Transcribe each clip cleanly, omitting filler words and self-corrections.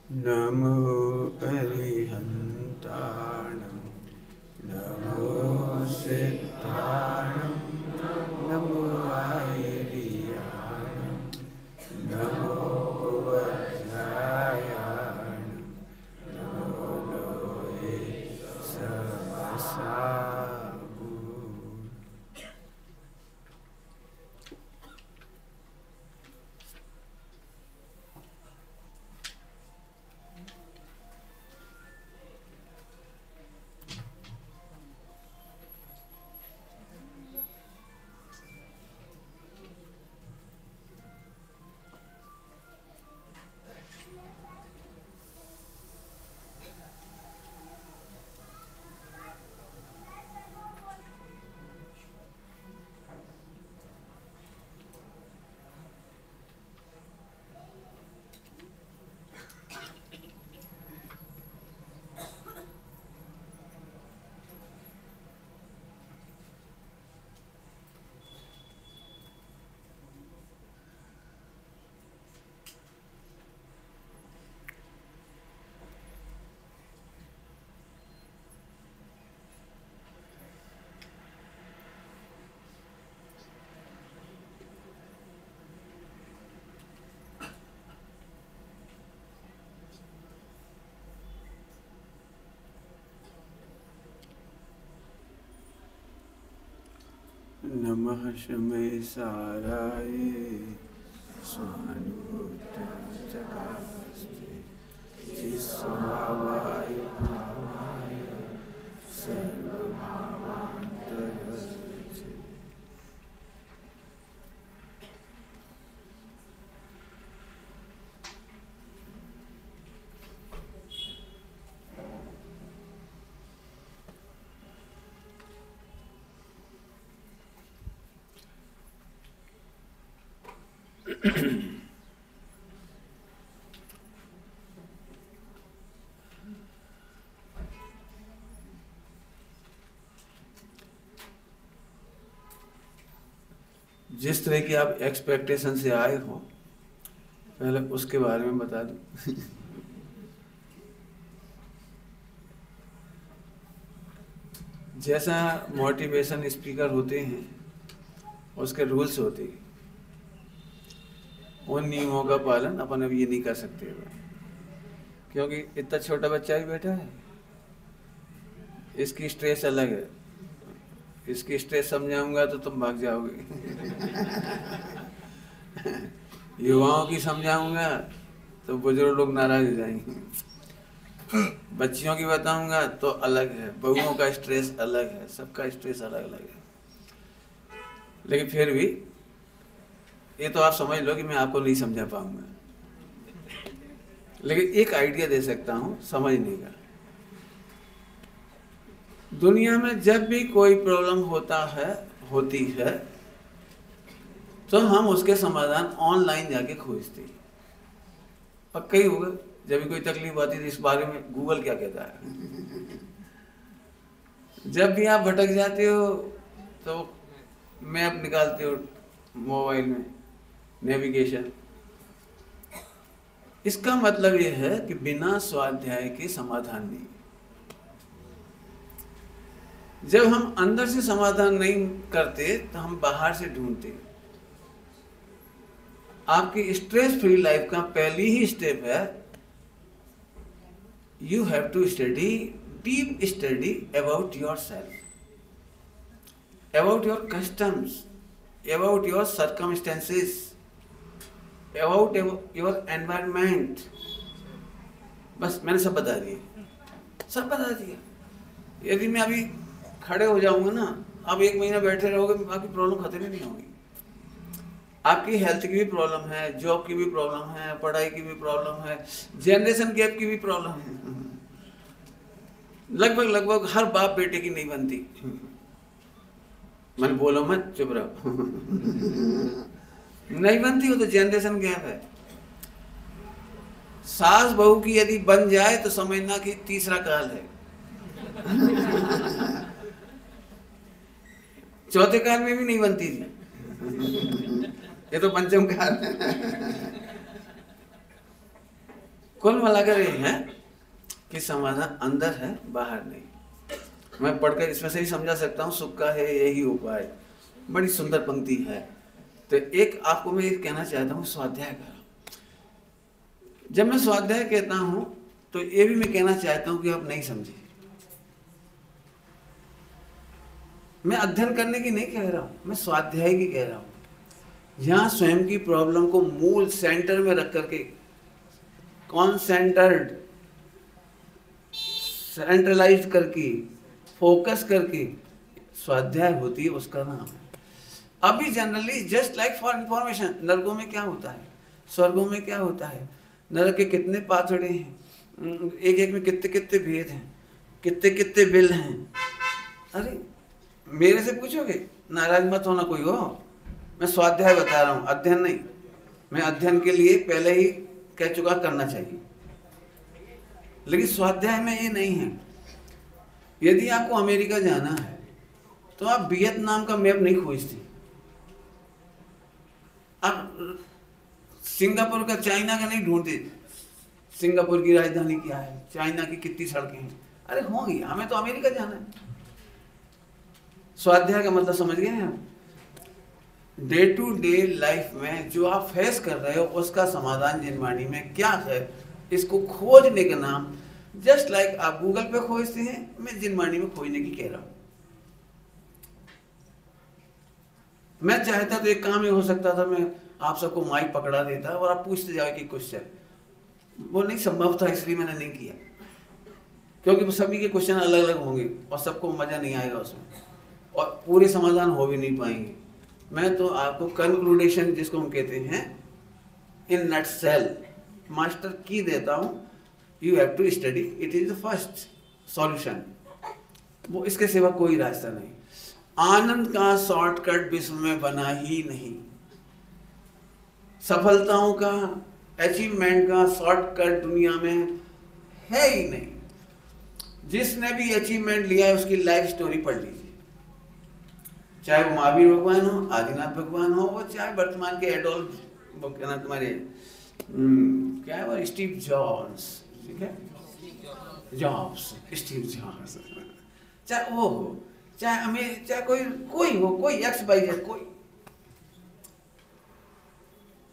नमो अरिहन्ताणं नमो सिद्धाणं नमो आयर्याणं नमो वज्रायाणं नमो लोहे सहस्राभू। नमः शमय साराय स्वानुभूतचकास्ते जिस्वभावाय भावाय सर्वभावान्तरस्य। जिस तरह की आप एक्सपेक्टेशन से आए हो पहले उसके बारे में बता दूं। जैसा मोटिवेशन स्पीकर होते हैं उसके रूल्स होते हैं, उन नियमों का पालन अपन अब ये नहीं कर सकते, क्योंकि इतना छोटा बच्चा भी बैठा है, इसकी स्ट्रेस अलग है, इसकी स्ट्रेस समझाऊंगा तो तुम भाग जाओगे। युवाओं की समझाऊंगा तो बुजुर्ग लोग नाराज हो जाएंगे, बच्चियों की बताऊंगा तो अलग है, बहुओं का स्ट्रेस अलग है, सबका स्ट्रेस अलग अलग है। लेकिन फिर भी ये तो आप समझ लो कि मैं आपको नहीं समझा पाऊंगा, लेकिन एक आइडिया दे सकता हूं समझने का। दुनिया में जब भी कोई प्रॉब्लम होती है तो हम उसके समाधान ऑनलाइन जाके खोजते हैं। पक्का ही होगा, जब भी कोई तकलीफ आती है इस बारे में गूगल क्या कहता है। जब भी आप भटक जाते हो तो मैप निकालते हो मोबाइल में, नेविगेशन। इसका मतलब यह है कि बिना स्वाध्याय के समाधान नहीं। जब हम अंदर से समाधान नहीं करते तो हम बाहर से ढूंढते। आपकी स्ट्रेस फ्री लाइफ का पहली ही स्टेप है, you have to study, deep study about your self, about your customs, about your circumstances, about your environment. बस मैंने सब बता दिया, सब बता दिया। यदि मैं अभी खड़े हो जाऊंगा ना, आप 1 महीना बैठे रहोगे, आपकी प्रॉब्लम खत्म ही नहीं होगी। आपकी हेल्थ की भी प्रॉब्लम है, जॉब की भी प्रॉब्लम है, पढ़ाई की भी प्रॉब्लम है, जनरेशन गैप की भी प्रॉब्लम है। लगभग हर बाप बेटे की नहीं बनती। मैंने बोलो मत, चुप रहो। नहीं बनती हो तो जनरेशन गैप है। सास बहू की यदि बन जाए तो समझना कि तीसरा काल है। चौथे काल में भी नहीं बनती थी, ये तो पंचम काल है। कुल मिलाकर ये है कि समाधान अंदर है, बाहर नहीं। मैं पढ़कर इसमें से ही समझा सकता हूँ, सुख का है यही उपाय। बड़ी सुंदर पंक्ति है। तो एक आपको मैं ये कहना चाहता हूँ, स्वाध्याय करो। जब मैं स्वाध्याय कहता हूँ तो ये भी मैं कहना चाहता हूँ कि आप नहीं समझे। मैं अध्ययन करने की नहीं कह रहा हूँ, मैं स्वाध्याय की कह रहा हूँ। यहाँ स्वयं की प्रॉब्लम को मूल सेंटर में रख करके, कॉन्सेंट्रेड, सेंट्रलाइज करके, फोकस करके स्वाध्याय होती है, उसका नाम है। अभी generally just like for information, नरकों में क्या होता है, स्वर्गों में क्या होता है, नरक के कितने पाथड़े हैं, एक एक में कितने कितने भेद हैं, कितने कितने बिल हैं। अरे मेरे से पूछोगे, नाराज मत होना कोई हो, मैं स्वाध्याय बता रहा हूँ, अध्ययन नहीं। मैं अध्ययन के लिए पहले ही कह चुका करना चाहिए, लेकिन स्वाध्याय में ये नहीं है। यदि आपको अमेरिका जाना है तो आप वियतनाम का मैप नहीं खोजते, आप सिंगापुर का, चाइना का नहीं ढूंढते, सिंगापुर की राजधानी क्या है, चाइना की कितनी सड़कें हैं। अरे होंगी, हमें तो अमेरिका जाना है। स्वाध्याय का मतलब समझ गए हैं आप? डे टू डे लाइफ में जो आप फेस कर रहे हो उसका समाधान जिनवाणी में क्या है, इसको खोजने का नाम, जस्ट लाइक आप गूगल पे खोजते हैं, मैं जिनवाणी में खोजने की कह रहा हूं। मैं चाहता तो एक काम ही हो सकता था, मैं आप सबको माइक पकड़ा देता और आप पूछते जाओ कि क्वेश्चन, वो नहीं संभव था, इसलिए मैंने नहीं किया, क्योंकि सभी के क्वेश्चन अलग अलग होंगे और सबको मजा नहीं आएगा उसमें, और पूरे समाधान हो भी नहीं पाएंगे। मैं तो आपको कंक्लूडेशन, जिसको हम कहते हैं इन नटसेल, मास्टर की देता हूं। You have to study, it is the first solution. वो इसके सिवा कोई रास्ता नहीं। आनंद का शॉर्टकट विश्व में बना ही नहीं। सफलताओं का, अचीवमेंट का शॉर्टकट दुनिया में है ही नहीं। जिसने भी अचीवमेंट लिया है उसकी लाइफ स्टोरी पढ़ लीजिए, चाहे वो महावीर भगवान हो, आदिनाथ भगवान हो, वो चाहे वर्तमान के एडोल्फ, वो क्या नाम तुम्हारे, क्या है वो, स्टीव जॉब्स, ठीक है, जॉब्स, स्टीव जॉब्स, चाहे वो हो, चाहे हमें, चाहे कोई हो, कोई एक्स वाई जेड, कोई।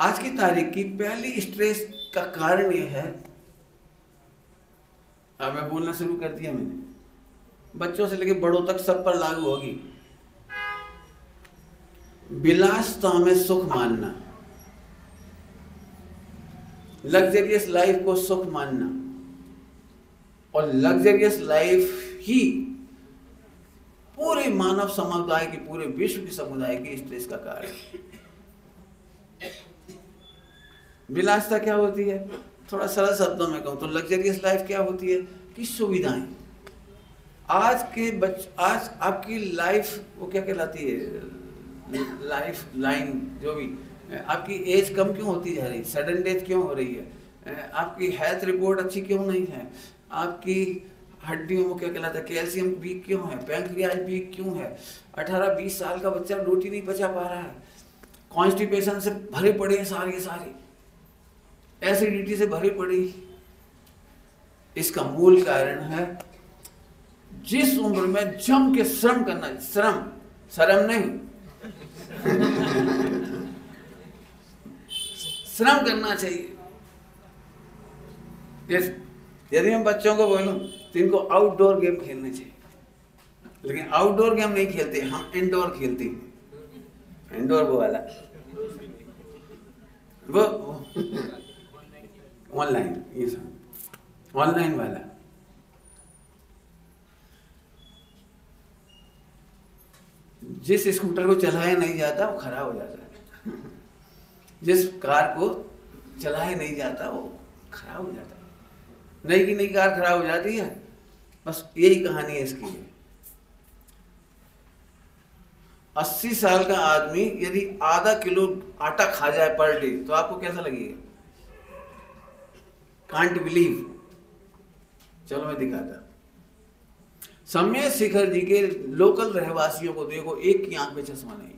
आज की तारीख की पहली स्ट्रेस का कारण यह है, अब मैं बोलना शुरू कर दिया मैंने, बच्चों से लेकर बड़ों तक सब पर लागू होगी। विलासता में सुख मानना, लग्जरियस लाइफ को सुख मानना, और लग्जरियस लाइफ ही पूरे मानव समुदाय की, पूरे विश्व के समुदाय की स्ट्रेस का कारण। विलासता क्या होती है, थोड़ा सरल शब्दों में कहूं तो लग्जरियस लाइफ क्या होती है कि सुविधाएं। आज आपकी लाइफ वो क्या कहलाती है, लाइफ लाइन, जो भी, आपकी एज कम क्यों होती जा रही है, सडन डेथ क्यों हो रही है, आपकी हेल्थ रिपोर्ट अच्छी क्यों नहीं है, आपकी हड्डियों में क्या कहलाता है, कैल्शियम वीक क्यों है, पैंक्रियाज वीक क्यों है, 18-20 साल का बच्चा रोटी नहीं पचा पा रहा है, कॉन्स्टिपेशन से भरे पड़े हैं सारे, एसिडिटी से भरे पड़ी। इसका मूल कारण है जिस उम्र में जम के श्रम करना, शर्म नहीं श्रम करना चाहिए। यदि मैं बच्चों को बोलूं तो इनको आउटडोर गेम खेलने चाहिए, लेकिन आउटडोर गेम नहीं खेलते, हम इंडोर खेलते हैं। इंडोर वो वाला, वो ऑनलाइन, ये सब ऑनलाइन वाला। जिस स्कूटर को चलाया नहीं जाता वो खराब हो जाता है, जिस कार को चलाया नहीं जाता वो खराब हो जाता है। नई की नई कार खराब हो जाती है, बस यही कहानी है इसकी। 80 साल का आदमी यदि आधा किलो आटा खा जाए पर डे तो आपको कैसा लगेगा? Can't believe. चलो मैं दिखाता। सम्य शिखर जी के लोकल रहवासियों को देखो, एक की आंख में चश्मा नहीं है।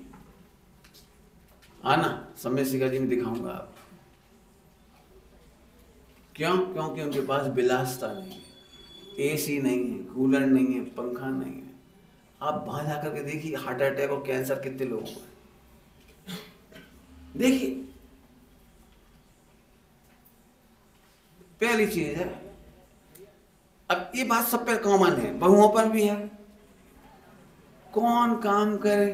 आना सम्य शिखर जी में दिखाऊंगा आप क्यों? क्योंकि उनके पास विलासता नहीं है, एसी नहीं है, कूलर नहीं है, पंखा नहीं है। आप वहां जाकर के देखिए हार्ट अटैक और कैंसर कितने लोगों को है, देखिए। पहली चीज है, अब ये बात सब पे कॉमन है, बहुओं पर भी है। कौन काम करे?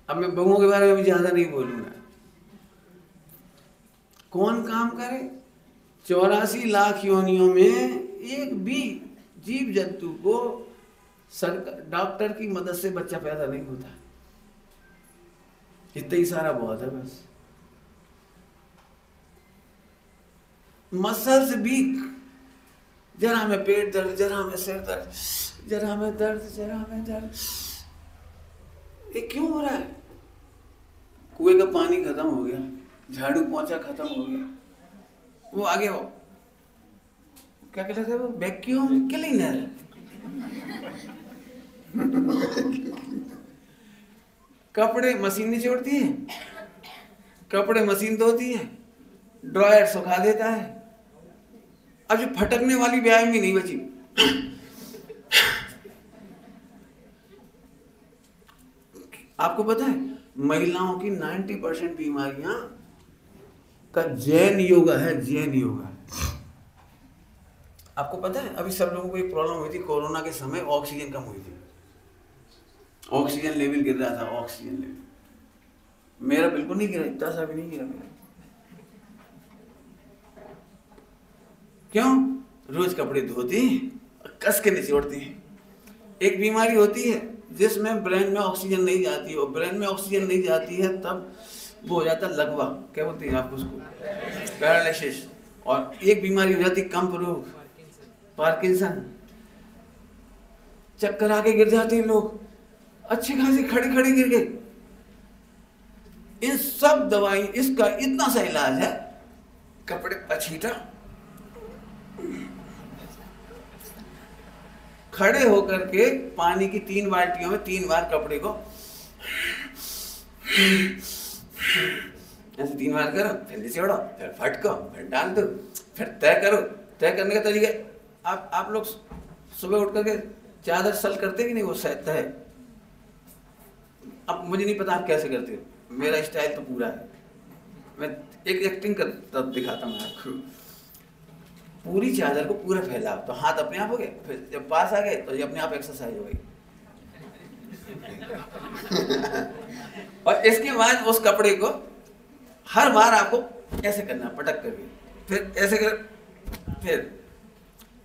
अब मैं बहुओं के बारे में भी ज्यादा नहीं बोलूंगा। कौन काम करे? 84 लाख योनियों में एक भी जीव जंतु को सरकार डॉक्टर की मदद से बच्चा पैदा नहीं होता। इतना ही सारा बहुत है बस। मसल्स वीक, जरा में पेट दर्द, जरा में सिर दर्द, जरा में दर्द, जरा में दर्द। ये क्यों हो रहा है? कुएं का पानी खत्म हो गया, झाड़ू पोंछा खत्म हो गया, वो आगे वो क्या कहते थे, वो वैक्यूम क्लीनर। कपड़े मशीन नहीं छोड़ती है, कपड़े मशीन धोती है, ड्रायर सुखा देता है। अब जो फटकने वाली व्यायाम भी नहीं बची। आपको पता है महिलाओं की 90% बीमारियां का जैन योगा है, जैन योगा। आपको पता है अभी सब लोगों को एक प्रॉब्लम हुई थी कोरोना के समय, ऑक्सीजन कम हुई थी, ऑक्सीजन लेवल गिर रहा था, ऑक्सीजन लेवल। मेरा बिल्कुल नहीं गिरा, इतना सा भी नहीं गिरा मेरा। क्यों? रोज कपड़े धोती और कस के निचोड़ती हैं। एक बीमारी होती है जिसमें ब्रेन में ऑक्सीजन नहीं जाती, और ब्रेन में ऑक्सीजन नहीं जाती है तब वो हो जाता है लगवा, क्या बोलते हैं आप उसको, पैरालिसिस। और एक बीमारी हो जाती कंप रोग, पार्किंसन। चक्कर आके गिर जाते हैं लोग, अच्छी खासी खड़ी खड़ी गिर गए। इन सब दवाई, इसका इतना सा इलाज है, कपड़े पछीटा, खड़े होकर के पानी की 3 बाल्टियों में 3 बार कपड़े को ऐसे 3 बार करो, फिर निचोड़ो, फिर फटको, फिर डाल दो, फिर तय करो। तय करने का तरीका, आप लोग सुबह उठ करके चादर सल करते कि नहीं, वो तय। अब मुझे नहीं पता आप कैसे करते हो, मेरा स्टाइल तो पूरा है। मैं एक एक्टिंग कर दिखाता हूँ आपको। पूरी चादर को पूरा फैलाओ तो हाथ अपने आप हो गए, फिर जब पास आ गए तो ये अपने आप एक्सरसाइज हो गई। और इसके बाद उस कपड़े को हर बार आपको ऐसे करना, पटक करके, फिर ऐसे कर, फिर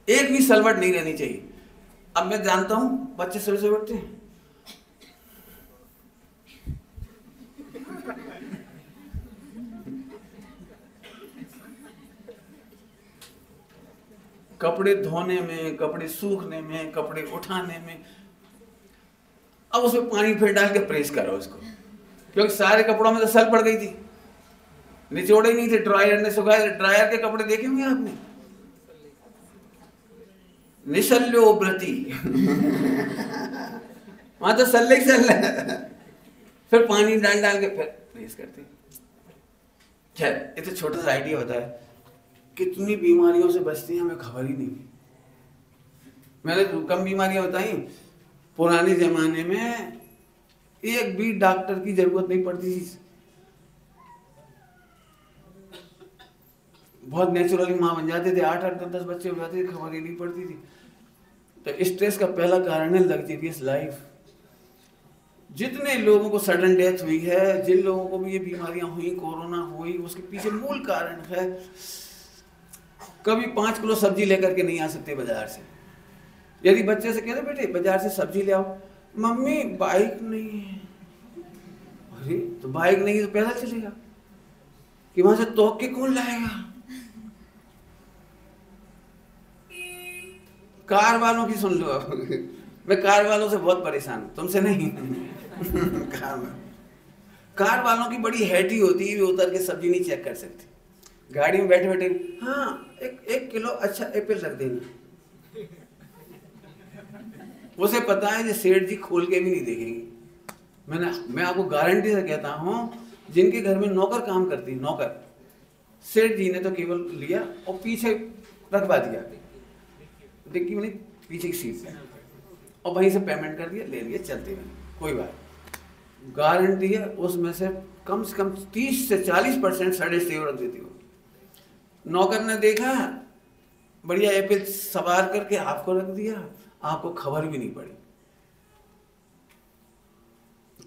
एक भी सलवट नहीं रहनी चाहिए। अब मैं जानता हूं बच्चे सुबह से उठते हैं, कपड़े धोने में, कपड़े सूखने में, कपड़े उठाने में, अब उसमें पानी फिर डाल के प्रेस करो उसको, क्योंकि सारे कपड़ों में तो सल पड़ गई थी, निचोड़े नहीं थे, ड्रायर ने सुखाए। ड्रायर के कपड़े देखे होंगे आपने, निशल्यो व्रती। वहां तो सल्ले ही सल्ले, फिर पानी डाल डाल के फिर प्रेस करते। खैर, ये तो छोटा सा आइडिया होता है, कितनी बीमारियों से बचती हैं हमें खबर ही नहीं। मैंने कम बीमारियां बताई। पुराने जमाने में एक भी डॉक्टर की जरूरत नहीं पड़ती थी, बहुत नेचुरली माँ बन जाते थे, 8-8, 10-10 बच्चे हो जाते थे, खबर ही नहीं पड़ती थी। तो स्ट्रेस का पहला कारण है लग्जरियस लाइफ। जितने लोगों को सडन डेथ हुई है, जिन लोगों को भी ये बीमारियां हुई, कोरोना हुई, उसके पीछे मूल कारण है कभी 5 किलो सब्जी लेकर के नहीं आ सकते बाजार से। यदि बच्चे से कहते बेटे बाजार से सब्जी ले आओ, मम्मी बाइक नहीं है। अरे तो बाइक नहीं तो पैदल चलेगा, कि वहां से तोड़ के कौन लाएगा? कार वालों की सुन लो। मैं कार वालों से बहुत परेशान हूं, तुमसे नहीं। कार वालों की बड़ी हैटी होती है, वे उतर के सब्जी नहीं चेक कर सकते। गाड़ी में बैठे बैठे हाँ एक किलो अच्छा एप्पल रख देंगे। उसे पता है कि सेठ जी खोल के भी नहीं देखेंगे। मैं आपको गारंटी से कहता हूं, जिनके घर में नौकर काम करती है, नौकर, सेठ जी ने तो केवल लिया और पीछे रखवा दिया, डिक्की में नहीं, पीछे की सीट पे, और वहीं से पेमेंट कर दिया, ले लिए, चलते गए, कोई बात। गारंटी है उसमें से कम 30 से 40% सड़े सेव रख देती हो। नौकर ने देखा, बढ़िया एप्पल सवार करके आपको रख दिया, आपको खबर भी नहीं पड़ी।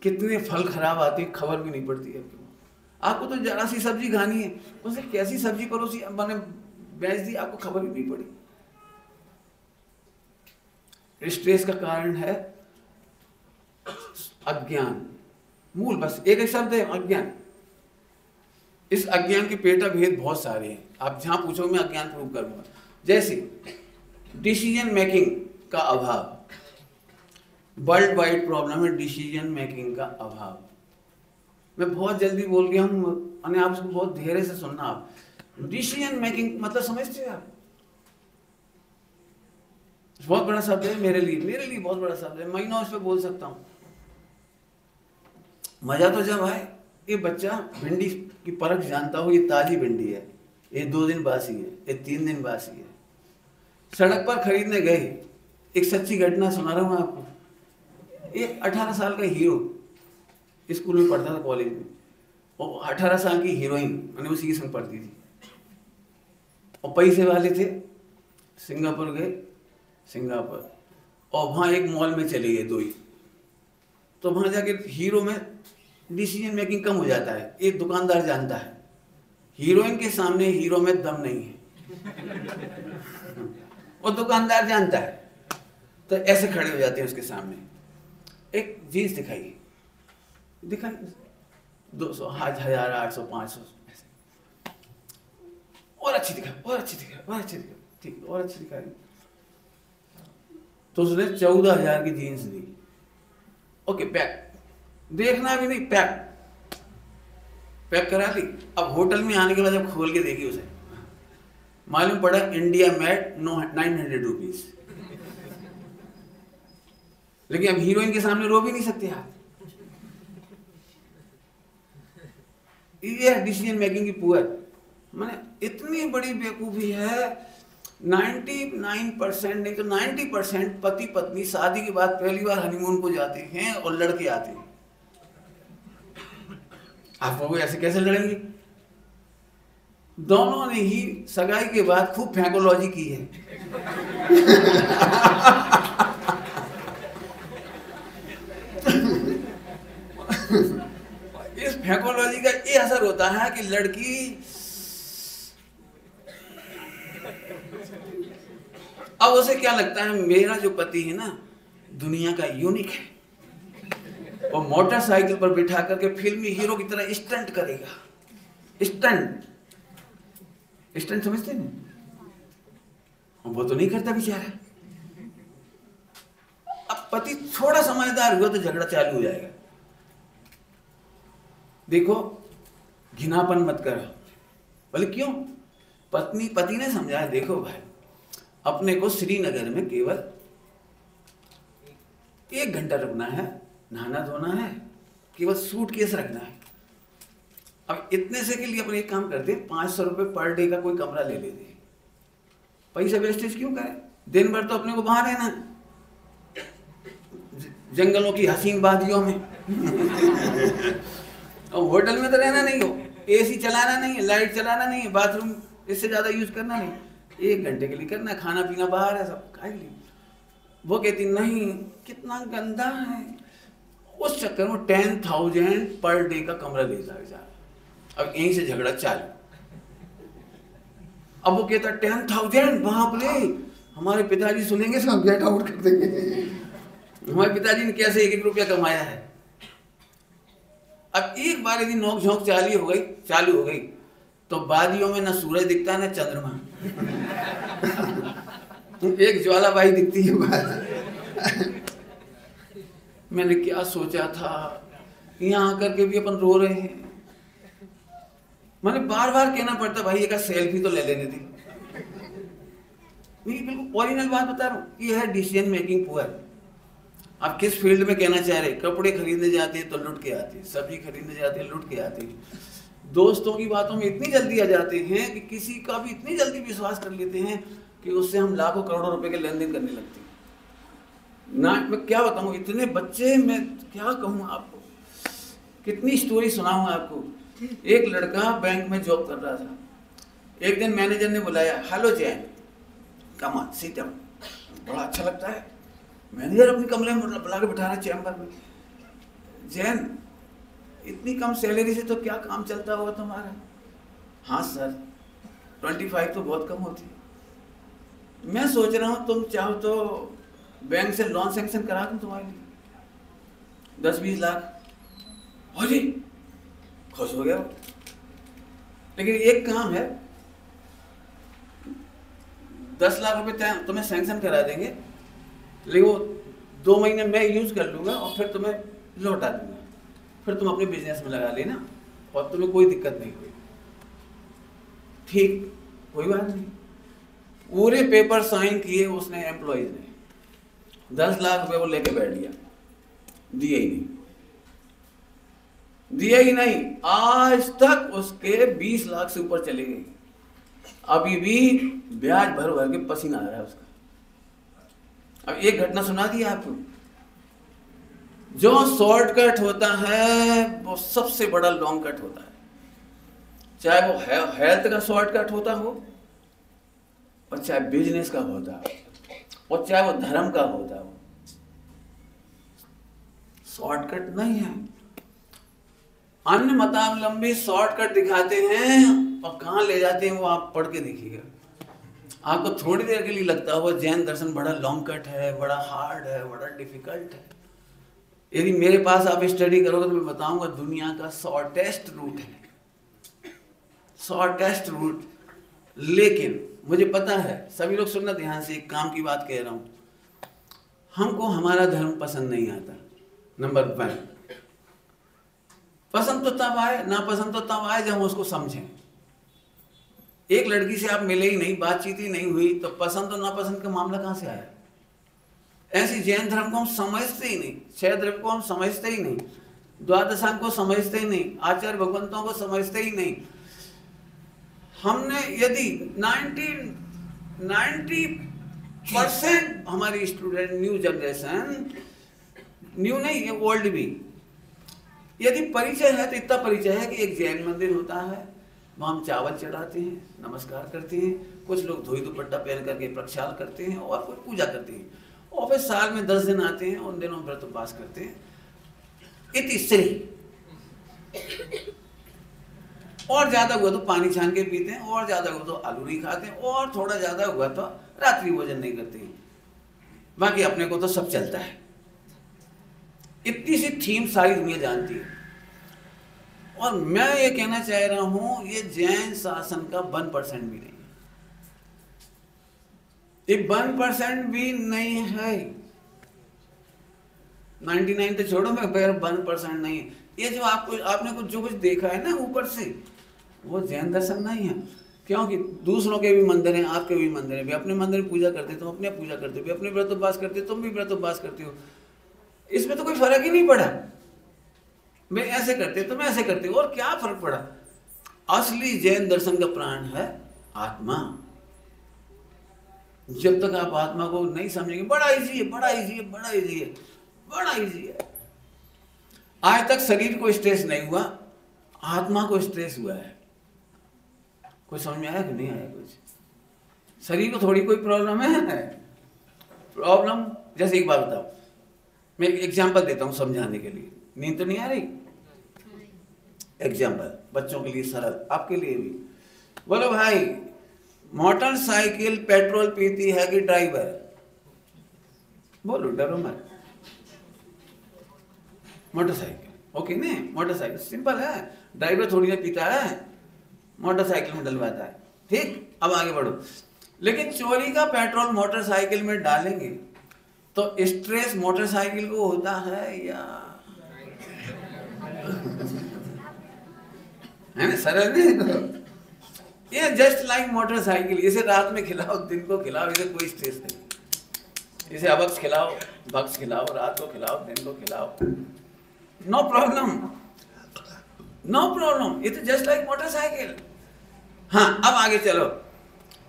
कितने फल खराब आते हैं, खबर भी नहीं पड़ती है आपको। तो जरा सी सब्जी खानी है, उसे कैसी सब्जी परोसी मैंने बेच दी, आपको खबर भी नहीं पड़ी। स्ट्रेस का कारण है अज्ञान। मूल बस एक शब्द है, अज्ञान। इस अज्ञान के पेटा भेद बहुत सारे हैं, आप जहां पूछो मैं अज्ञान प्रूव करूंगा। जैसे डिसीजन मेकिंग का अभाव, वर्ल्ड वाइड प्रॉब्लम है डिसीजन मेकिंग का अभाव। मैं बहुत जल्दी बोल गया हूं, आप उसको बहुत धैर्य से सुनना। आप डिसीजन मेकिंग मतलब समझते हैं आप? बहुत बड़ा शब्द है मेरे लिए बहुत बड़ा शब्द है, महीनों इस पे बोल सकता हूं। मजा तो जब आए, ये बच्चा भिंडी की परख जानता हो, ये ताजी भिंडी है, ये 2 दिन बासी है, ये 3 दिन बासी है। सड़क पर खरीदने गए, एक सच्ची घटना सुना रहा हूं आपको। एक 18 साल का हीरो, स्कूल में पढ़ता था, कॉलेज में, और 18 साल की हीरोइन, मैंने उसी के संग पढ़ती थी, और पैसे वाले थे। सिंगापुर गए, सिंगापुर, और वहाँ एक मॉल में चले गए 2 ही। तो वहाँ जाके हीरो में डिसीजन मेकिंग कम हो जाता है। एक दुकानदार जानता है हीरोइन के सामने हीरो में दम नहीं है, और दुकानदार जानता है, तो ऐसे खड़े हो जाते हैं उसके सामने। एक जीन्स दिखाई 200, 1000, 800, 500 ऐसे, और अच्छी दिखा, और अच्छी दिखा, और अच्छी दिखा, ठीक, और अच्छी दिखा। तो उसने 14,000 की जीन्स दी। ओके, पैक, देखना भी नहीं, पैक करा दी। अब होटल में आने के बाद जब खोल के देखी उसे, मालूम पड़ा इंडिया मेड, 900 रुपीज। लेकिन अब हीरोइन के सामने रो भी नहीं सकते आप। ये डिसीजन मेकिंग की पुअर, माने इतनी बड़ी बेवकूफी है। 99% नहीं तो 90% पति पत्नी शादी के बाद पहली बार हनीमून को जाते हैं और लड़के आते हैं। आप लोग ऐसे कैसे लड़ेंगे? दोनों ने ही सगाई के बाद खूब फैकोलॉजी की है। इस फैकोलॉजी का ये असर होता है कि लड़की अब उसे क्या लगता है, मेरा जो पति है ना दुनिया का यूनिक है, और मोटरसाइकिल पर बिठा करके फिल्मी हीरो की तरह स्टंट करेगा। स्टंट समझते हैं? वो तो नहीं करता बेचारा। अब पति थोड़ा समझदार हुआ तो झगड़ा चालू हो जाएगा। देखो, घिनापन मत करो। बोले क्यों? पति ने समझाया, देखो भाई, अपने को श्रीनगर में केवल 1 घंटा रुकना है, नहाना धोना है, केवल सूटकेस रखना है। अब इतने से के लिए अपन एक काम करते, 500 रुपये पर डे का कोई कमरा ले लेते। पैसा वेस्टेज क्यों करें? दिन भर तो अपने को बाहर रहना है, जंगलों की हसीन वादियों में। और होटल में तो रहना नहीं हो, एसी चलाना नहीं है, लाइट चलाना नहीं है, बाथरूम इससे ज्यादा यूज करना नहीं, 1 घंटे के लिए करना, खाना पीना बाहर है, सब खाए लिए। वो कहती नहीं, कितना गंदा है। उस चक्कर में 10,000 पर डे का कमरा ले जाए। अब यहीं से झगड़ा चालू। अब वो कहता 10,000, बाप रे, हमारे पिताजी सुनेंगे, सब गेट आउट कर देंगे। हमारे पिताजी ने कैसे 1-1 रुपया कमाया है। अब एक बार यदि नोक झोंक चालू हो गई तो वादियों में न सूरज दिखता न चंद्रमा। एक ज्वालाबाई दिखती है बाहर। मैंने क्या सोचा था, यहाँ आकर के भी अपन रो रहे हैं। मैंने बार बार कहना पड़ता, भाई एक सेल्फी तो ले लेने दी। मैं बिल्कुल ओरिजिनल बात बता रहा हूँ, ये है डिसीजन मेकिंग पुअर। आप किस फील्ड में कहना चाह रहे? कपड़े खरीदने जाते हैं तो लुट के आते हैं, सब्जी खरीदने जाते हैं लुट के आते हैं, दोस्तों की बातों में इतनी जल्दी आ जाते हैं कि किसी का भी इतनी जल्दी विश्वास कर लेते हैं कि उससे हम लाखों करोड़ों रुपए के लेन देन करने लगते हैं ना। मैं क्या बताऊं, इतने बच्चे, मैं क्या कहूं आपको, कितनी स्टोरी सुनाऊं आपको। एक लड़का बैंक में जॉब कर रहा था। एक दिन मैनेजर ने बुलाया, hello Jain, come on sit down. बड़ा अच्छा लगता है, मैनेजर अपने कमरे में बुला के बिठा रहा है चैम्बर में। जैन, इतनी कम सैलरी से तो क्या काम चलता होगा तुम्हारा? हाँ सर, 25 तो बहुत कम होती है। मैं सोच रहा हूँ तुम चाहो तो बैंक से लोन सैंक्शन करा दूं तुम्हारे लिए 10-20 लाख। हो जी, खुश हो गया। लेकिन एक काम है, 10 लाख रुपए तुम्हें सैंक्शन करा देंगे, लेकिन वो 2 महीने मैं यूज कर लूंगा और फिर तुम्हें लौटा दूंगा, फिर तुम अपने बिजनेस में लगा लेना और तुम्हें कोई दिक्कत नहीं हुई। ठीक, कोई बात नहीं। पूरे पेपर साइन किए उसने, एम्प्लॉइज ने 10 लाख रुपए वो लेके बैठ गया, दिए ही नहीं, दिए ही नहीं। आज तक उसके 20 लाख से ऊपर चले गए, अभी भी ब्याज भर भर के पसीना आ रहा है उसका। अब एक घटना सुना दी आपको। जो शॉर्टकट होता है वो सबसे बड़ा लॉन्ग कट होता है, चाहे वो हेल्थ का शॉर्टकट होता हो, और चाहे बिजनेस का होता हो, और चाहे वो धर्म का होता हो। शॉर्टकट नहीं है। अन्य मतावलंबी शॉर्टकट दिखाते हैं और कहां ले जाते हैं वो आप पढ़ के देखिएगा। आपको थोड़ी देर के लिए लगता होगा जैन दर्शन बड़ा लॉन्ग कट है, बड़ा हार्ड है, बड़ा डिफिकल्ट है। यदि मेरे पास आप स्टडी करोगे तो मैं बताऊंगा दुनिया का शॉर्टेस्ट रूट है, शॉर्टेस्ट रूट। लेकिन मुझे पता है, सभी लोग सुनना ध्यान से, एक काम की बात कह रहा हूं, हमको हमारा धर्म पसंद नहीं आता। नंबर 1, पसंद तो तब आए, ना पसंद तो तब आए जब हम उसको समझें। एक लड़की से आप मिले ही नहीं, बातचीत ही नहीं हुई, तो पसंद और नापसंद का मामला कहां से आया? ऐसी जैन धर्म को हम समझते ही नहीं, क्षय द्रव्य को हम समझते ही नहीं, द्वादशांग को समझते ही नहीं, आचार्य भगवंतों को समझते ही नहीं। हमने यदि 90% हमारी स्टूडेंट, न्यू जनरेशन, न्यू नहीं ये ओल्ड भी, यदि परिचय है तो इतना परिचय है कि एक जैन मंदिर होता है, वहां हम चावल चढ़ाते हैं, नमस्कार करते हैं, कुछ लोग धोई दुपट्टा पहन करके प्रक्षाल करते हैं और कुछ पूजा करते हैं, और फिर साल में 10 दिन आते हैं, उन दिनों व्रत उपवास करते हैं। इति श्री। और ज्यादा हुआ तो पानी छान के पीते हैं, और ज्यादा हुआ तो आलू नहीं खाते हैं, और थोड़ा ज्यादा हुआ तो रात्रि भोजन नहीं करते हैं। बाकी अपने को तो सब चलता है। इतनी सी थीम सारी दुनिया जानती है। और मैं ये कहना चाह रहा हूं, ये जैन शासन का 1% भी नहीं है, ये 1% भी नहीं है। 99 तो छोड़ो, मैं 1% नहीं है। ये जो आपने कुछ जो कुछ देखा है ना ऊपर से, वो जैन दर्शन नहीं है। क्योंकि दूसरों के भी मंदिर हैं, आपके भी मंदिर हैं, वे अपने मंदिर में पूजा करते, तुम अपने पूजा करते हो, अपने व्रत उपवास करते, तुम भी व्रत उपवास करते हो। इसमें तो कोई फर्क ही नहीं पड़ा। मैं ऐसे करते तुम ऐसे करते हो, और क्या फर्क पड़ा? असली जैन दर्शन का प्राण है आत्मा। जब तक आप आत्मा को नहीं समझेंगे, बड़ा इजी है, बड़ा इजी है, बड़ा इजी है, बड़ा इजी है। आज तक शरीर को स्ट्रेस नहीं हुआ, आत्मा को स्ट्रेस हुआ है। कुछ समझ में आया कि नहीं आया? कुछ शरीर को थोड़ी कोई प्रॉब्लम है। प्रॉब्लम, जैसे एक बात बताओ, मैं एक एग्जाम्पल देता हूं समझाने के लिए। नींद तो नहीं आ रही? एग्जाम्पल बच्चों के लिए सरल, आपके लिए भी। बोलो भाई, मोटरसाइकिल पेट्रोल पीती है कि ड्राइवर? बोलो, डरो मत। मोटरसाइकिल, ओके नहीं? मोटरसाइकिल सिंपल है, ड्राइवर थोड़ी ना पीता है, मोटरसाइकिल में डलवाता है। ठीक, अब आगे बढ़ो। लेकिन चोरी का पेट्रोल मोटरसाइकिल में डालेंगे तो स्ट्रेस मोटरसाइकिल को होता है या है ना? सरल नहीं? ये जस्ट लाइक मोटरसाइकिल, इसे रात में खिलाओ, दिन को खिलाओ, इसे कोई स्ट्रेस नहीं। इसे अबक्स खिलाओ, बक्स खिलाओ, रात को खिलाओ, दिन को खिलाओ, no problem. No problem, it is just like motorcycle. हाँ, अब आगे चलो।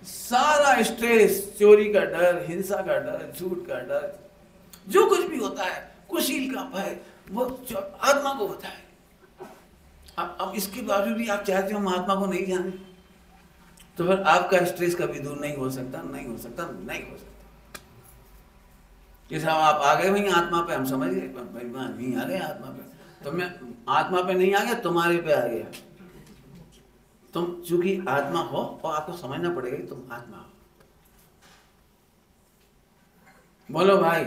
सारा स्ट्रेस, चोरी का डर, हिंसा का डर, झूठ का डर, जो कुछ भी होता है, कुशील का भय, वो आत्मा को होता है। अब इसके बावजूद भी आप चाहते हो हम आत्मा को नहीं जाने, तो फिर आपका स्ट्रेस कभी दूर नहीं हो सकता, नहीं हो सकता, नहीं हो सकता। जैसे आप आ गए वहीं आत्मा पे, हम समझ गए नहीं आ गए आत्मा पे, तो मैं आत्मा पे नहीं आ गया, तुम्हारे पे आ गया। तुम चूंकि आत्मा हो और आपको समझना पड़ेगा कि तुम आत्मा हो। बोलो भाई,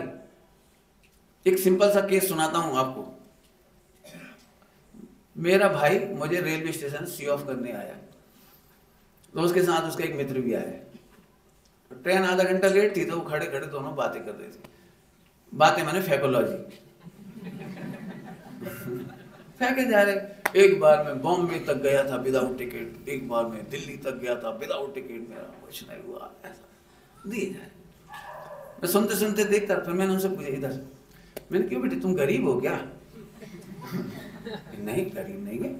एक सिंपल सा केस सुनाता हूं आपको। मेरा भाई मुझे रेलवे स्टेशन सी ऑफ करने आया, तो उसके साथ उसका एक मित्र भी आया। ट्रेन आधा घंटा लेट थी, तो वो खड़े खड़े दोनों बातें कर रहे थे। बातें मैंने फेकोलॉजी फेंके जा रहे। एक बार मैं बॉम्बे तक गया था विदाउट टिकट, एक बार मैं दिल्ली तक गया था विदाउट टिकट, मेरा कुछ नहीं हुआ, ऐसा दिए जाए। मैं सुनते सुनते देखता, फिर मैंने उनसे पूछा इधर, मैंने क्यों बेटे तुम गरीब हो क्या? नहीं गरीब नहीं है,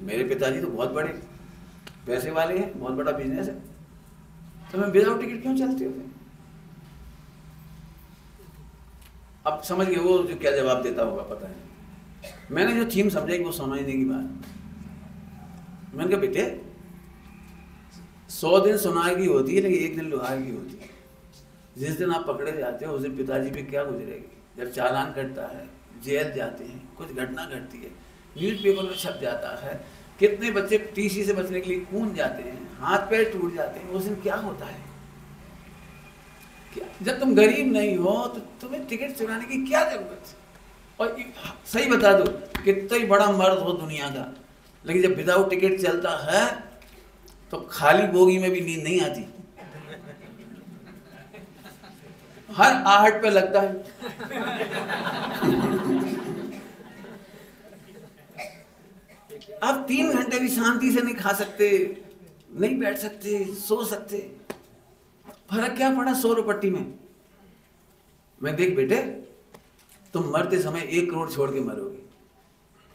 मेरे पिताजी तो बहुत बड़े पैसे वाले हैं, बहुत बड़ा बिजनेस है, तो मैं विदाउट टिकट क्यों चलते हो? अब समझ गए वो जो क्या जवाब देता होगा, पता है। मैंने जो थीम समझाई वो समझने की बात। मैंने कहा बेटे 100 दिन सुनाई की होती है, लेकिन एक दिन लुहार की होती है। जिस दिन आप पकड़े जाते हो उस दिन पिताजी पे क्या गुजरेगी? जब चालान कटता है, जेल जाते हैं, कुछ घटना घटती है, न्यूज़पेपर में छप जाता है, कितने बच्चे टीसी से बचने के लिए कूद जाते हैं, हाथ पैर टूट जाते हैं, उस दिन क्या होता है? क्या जब तुम गरीब नहीं हो तो तुम्हें टिकट चुराने की क्या जरूरत है? और सही बता दो, कितना ही बड़ा मर्द हो दुनिया का, लेकिन जब विदाउट टिकट चलता है तो खाली बोगी में भी नींद नहीं आती, हर आहट पे लगता है। आप 3 घंटे भी शांति से नहीं खा सकते, नहीं बैठ सकते, सो सकते। फर्क क्या पड़ा 100 रुपट्टी में? मैं देख बेटे, तुम मरते समय 1 करोड़ छोड़ के मरोगे,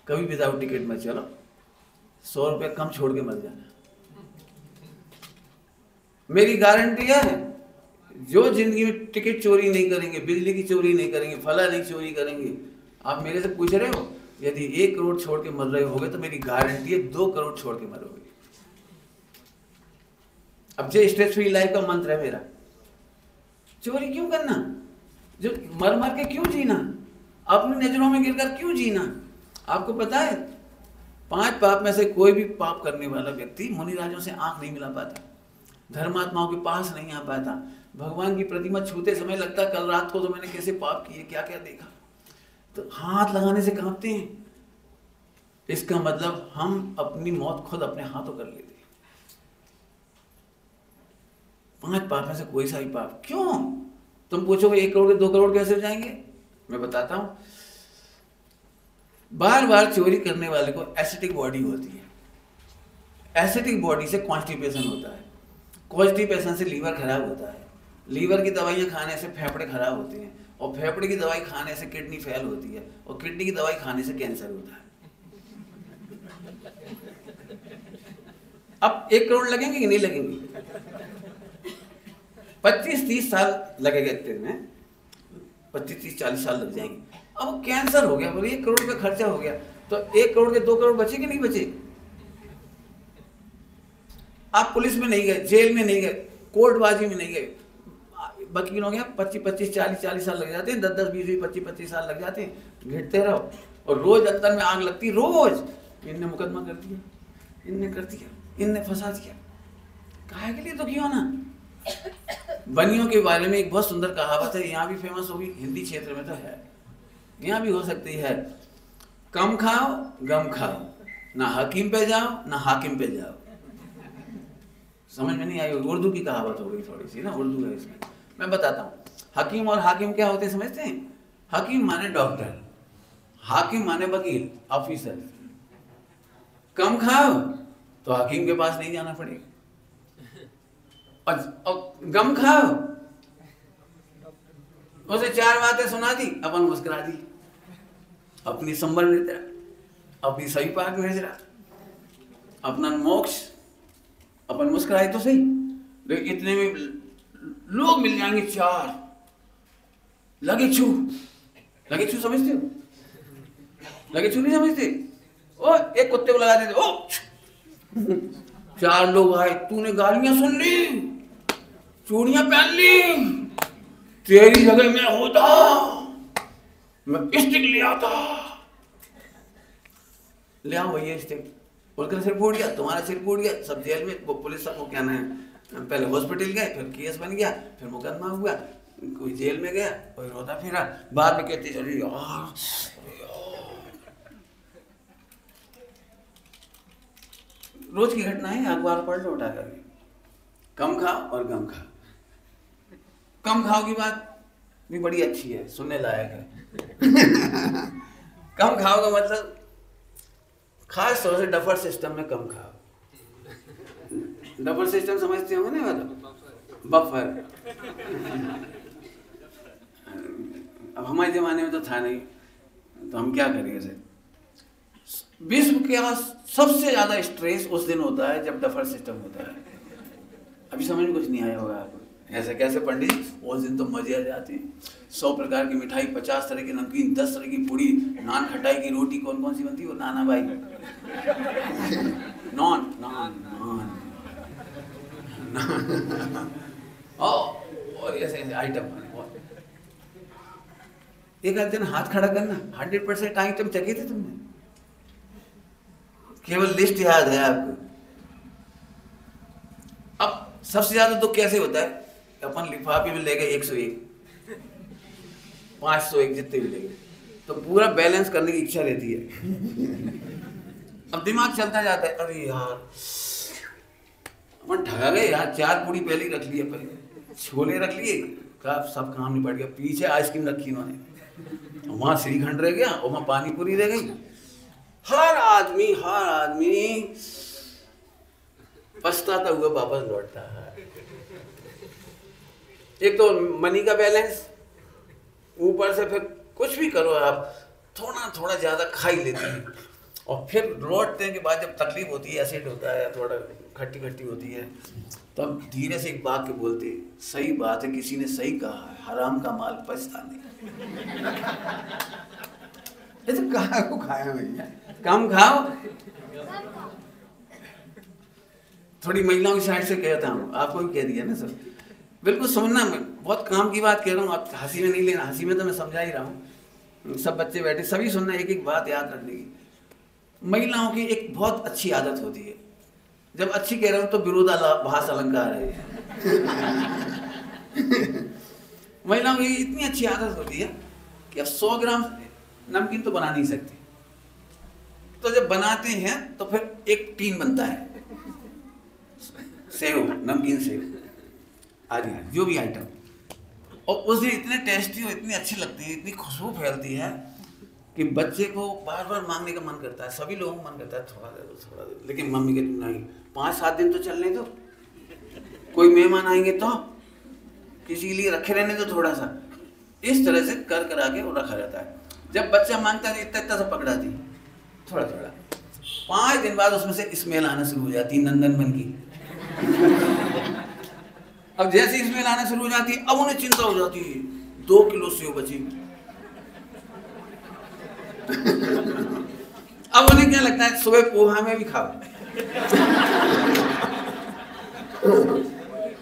कभी विदाउट टिकट मत चलो, 100 रुपये कम छोड़ के मर जाना। मेरी गारंटी है, जो जिंदगी में टिकट चोरी नहीं करेंगे, बिजली की चोरी नहीं करेंगे, फला नहीं चोरी करेंगे। आप मेरे से पूछ रहे हो, यदि 1 करोड़ छोड़ के मर रहे होगे तो मेरी गारंटी है 2 करोड़ छोड़ के मरोगे। अब जो स्ट्रेस फ्री लाइफ का मंत्र है मेरा, चोरी क्यों करना, जो मर मर के क्यों जीना, अपनी नजरों में गिरकर क्यों जीना? आपको पता है 5 पाप में से कोई भी पाप करने वाला व्यक्ति मुनिराजों से आंख नहीं मिला पाता, धर्मात्माओं के पास नहीं आ पाता। भगवान की प्रतिमा छूते समय लगता है कल रात को तो मैंने कैसे पाप किए, क्या क्या देखा, तो हाथ लगाने से कांपते हैं। इसका मतलब हम अपनी मौत खुद अपने हाथों कर लेते हैं। 5 पाप में से कोई सा ही पाप क्यों? तुम पूछोगे 1 करोड़ के 2 करोड़ कैसे हो जाएंगे? मैं बताता हूं। बार बार चोरी करने वाले को एसिडिक बॉडी होती है, एसिडिक बॉडी से कॉन्स्टिपेशन होता है, कॉन्स्टिपेशन से लीवर खराब होता है, लीवर की दवाइयां खाने से फेफड़े खराब होते हैं, और फेफड़े की दवाई खाने से किडनी फेल होती है, और किडनी की दवाई खाने से कैंसर होता है। अब 1 करोड़ लगेंगे कि नहीं लगेंगे? 25-30 साल लगेगा इतने में, 25-30-40 साल लग जाएंगे। अब कैंसर हो गया, बोले 1 करोड़ का खर्चा हो गया, तो 1 करोड़ के 2 करोड़ बचे कि नहीं बचे? आप पुलिस में नहीं गए, जेल में नहीं गए, कोर्टबाजी में नहीं गए, वकील हो गया 25-40 साल लग जाते हैं, 10-10, 20-20, 25-25 साल लग जाते हैं, घिरते रहो, और रोज अंदर में आग लगती, रोज इनने मुकदमा कर दिया, इनने कर दिया, इनने फंसा दिया। काहे के लिए दुखी होना? बनियों के बारे में एक बहुत सुंदर कहावत है, यहाँ भी फेमस होगी, हिंदी क्षेत्र में तो है, यहाँ भी हो सकती है। कम खाओ गम खाओ, ना हकीम पे जाओ ना हाकिम पे जाओ। समझ में नहीं आई? उर्दू की कहावत हो गई थोड़ी सी ना, उर्दू है इसमें। मैं बताता हूँ, हकीम और हाकिम क्या होते हैं समझते हैं? हकीम माने डॉक्टर, हाकिम माने वकील, ऑफिसर। कम खाओ तो हकीम के पास नहीं जाना पड़ेगा, और गम खाओ उसे 4 बातें सुना दी, अपन मुस्कुरा दी, अपनी संभल लेते, अपनी सही पाक भेज रहा, अपना मोक्ष, अपन मुस्कुराए तो सही। लेकिन इतने में लोग मिल जाएंगे 4 लगे छू समझते हो? लगे छू नहीं समझते? ओ एक कुत्ते को लगा देते, ओ 4 लोग आए, तूने गालियां सुन ली, चूड़ियां पहन ली, तेरी जगह मैं होता, मैं स्टिक ले आता, ले आओ भैया स्टिक, बोलकर सिर फूट गया, तुम्हारा सिर फूट गया, सब जेल में। वो पुलिस को कहना है, पहले हॉस्पिटल गए, फिर केस बन गया, फिर मुकदमा हुआ, कोई जेल में गया, कोई रोता फिरा, बाद में कहते चलिए यार। रोज की घटना है, अखबार पढ़ लो उठा करके। कम खाओ और गम खाओ। कम खाओ की बात भी बड़ी अच्छी है, सुनने लायक है। कम खाओ का मतलब खास तौर से डफर सिस्टम में कम खाओ। डफर सिस्टम समझते हो ना, मतलब बफर। अब हमारे जमाने में तो था नहीं, तो हम क्या करेंगे सर? विश्व का सबसे ज्यादा स्ट्रेस उस दिन होता है जब डफर सिस्टम होता है। अभी समझ में कुछ नहीं आया होगा आपको, ऐसे कैसे पंडित जी? उस दिन तो मजे आ जाते हैं। 100 प्रकार की मिठाई, 50 तरह की नमकीन, 10 तरह की पूड़ी, नान खटाई की रोटी, कौन कौन सी बनती है वो नाना भाई? नॉन नॉन नॉन और ऐसे ऐसे आइटम। एक आध दिन हाथ खड़ा करना, 100% आइटम चखे थे तुमने, केवल लिस्ट याद है आपको। अब सबसे ज्यादा तो कैसे होता है? अपन लिफाफे में ले गए 101, 501, जितने भी ले गए, तो पूरा बैलेंस करने की इच्छा रहती है। अब दिमाग चलता जाता है, अरे यार अपन ठगा गए यार, 4 पूड़ी पहले ही रख लिए, पहले छोले रख लिए, का सब काम निपट गया। पीछे आइसक्रीम रखी उन्होंने, वहां श्रीखंड रह गया और वहां पानी पूरी रह गई। हर आदमी पछताता हुआ वापस लौटता है। एक तो मनी का बैलेंस, ऊपर से फिर कुछ भी करो आप, थोड़ा थोड़ा ज्यादा खा ही लेते हैं, और फिर लौटने के बाद जब तकलीफ होती है, एसिड होता है, थोड़ा खट्टी खट्टी होती है, तब धीरे से एक बात के बोलते, सही बात है, किसी ने सही कहा है, हराम का माल पचता नहीं। ये तो कहाँ को खाया भैया? कम खाओ। थोड़ी महिलाओं की साइड से कहता हूँ, आपको भी कह दिया ना सर, बिल्कुल सुनना। मैं बहुत काम की बात कह रहा हूँ, आप हंसी में नहीं लेना, हंसी में तो मैं समझा ही रहा हूँ, सब बच्चे बैठे सभी सुनना, एक एक बात याद रखने की। महिलाओं की एक बहुत अच्छी आदत होती है, जब अच्छी कह रहा हूँ तो विरोधाभास अलंकार है। महिलाओं की इतनी अच्छी आदत होती है कि अब 100 ग्राम नमकीन तो बना नहीं सकते, तो जब बनाते हैं तो फिर एक टीन बनता है, सेव, नमकीन सेव आदि जो भी आइटम, और उस दिन इतने टेस्टी और इतनी अच्छी लगती है, इतनी खुशबू फैलती है कि बच्चे को बार बार मांगने का मन करता है। सभी लोगों को मन करता है थोड़ा दे दो, थोड़ा दे दो, लेकिन मम्मी कहती नहीं, 5-7 दिन तो चलने दो, कोई मेहमान आएंगे तो किसी के लिए रखे रहने दो थोड़ा सा। इस तरह से कर करा के वो रखा जाता है। जब बच्चा मांगता है इतना इतना सा पकड़ा दी, थोड़ा थोड़ा, 5 दिन बाद उसमें से स्मेल आना शुरू हो जाती है, नंदन बन की। अब जैसे स्मेल आना शुरू हो जाती है, अब उन्हें चिंता हो जाती है, 2 किलो सेव बची। अब उन्हें क्या लगता है, सुबह पोहा में भी खाओ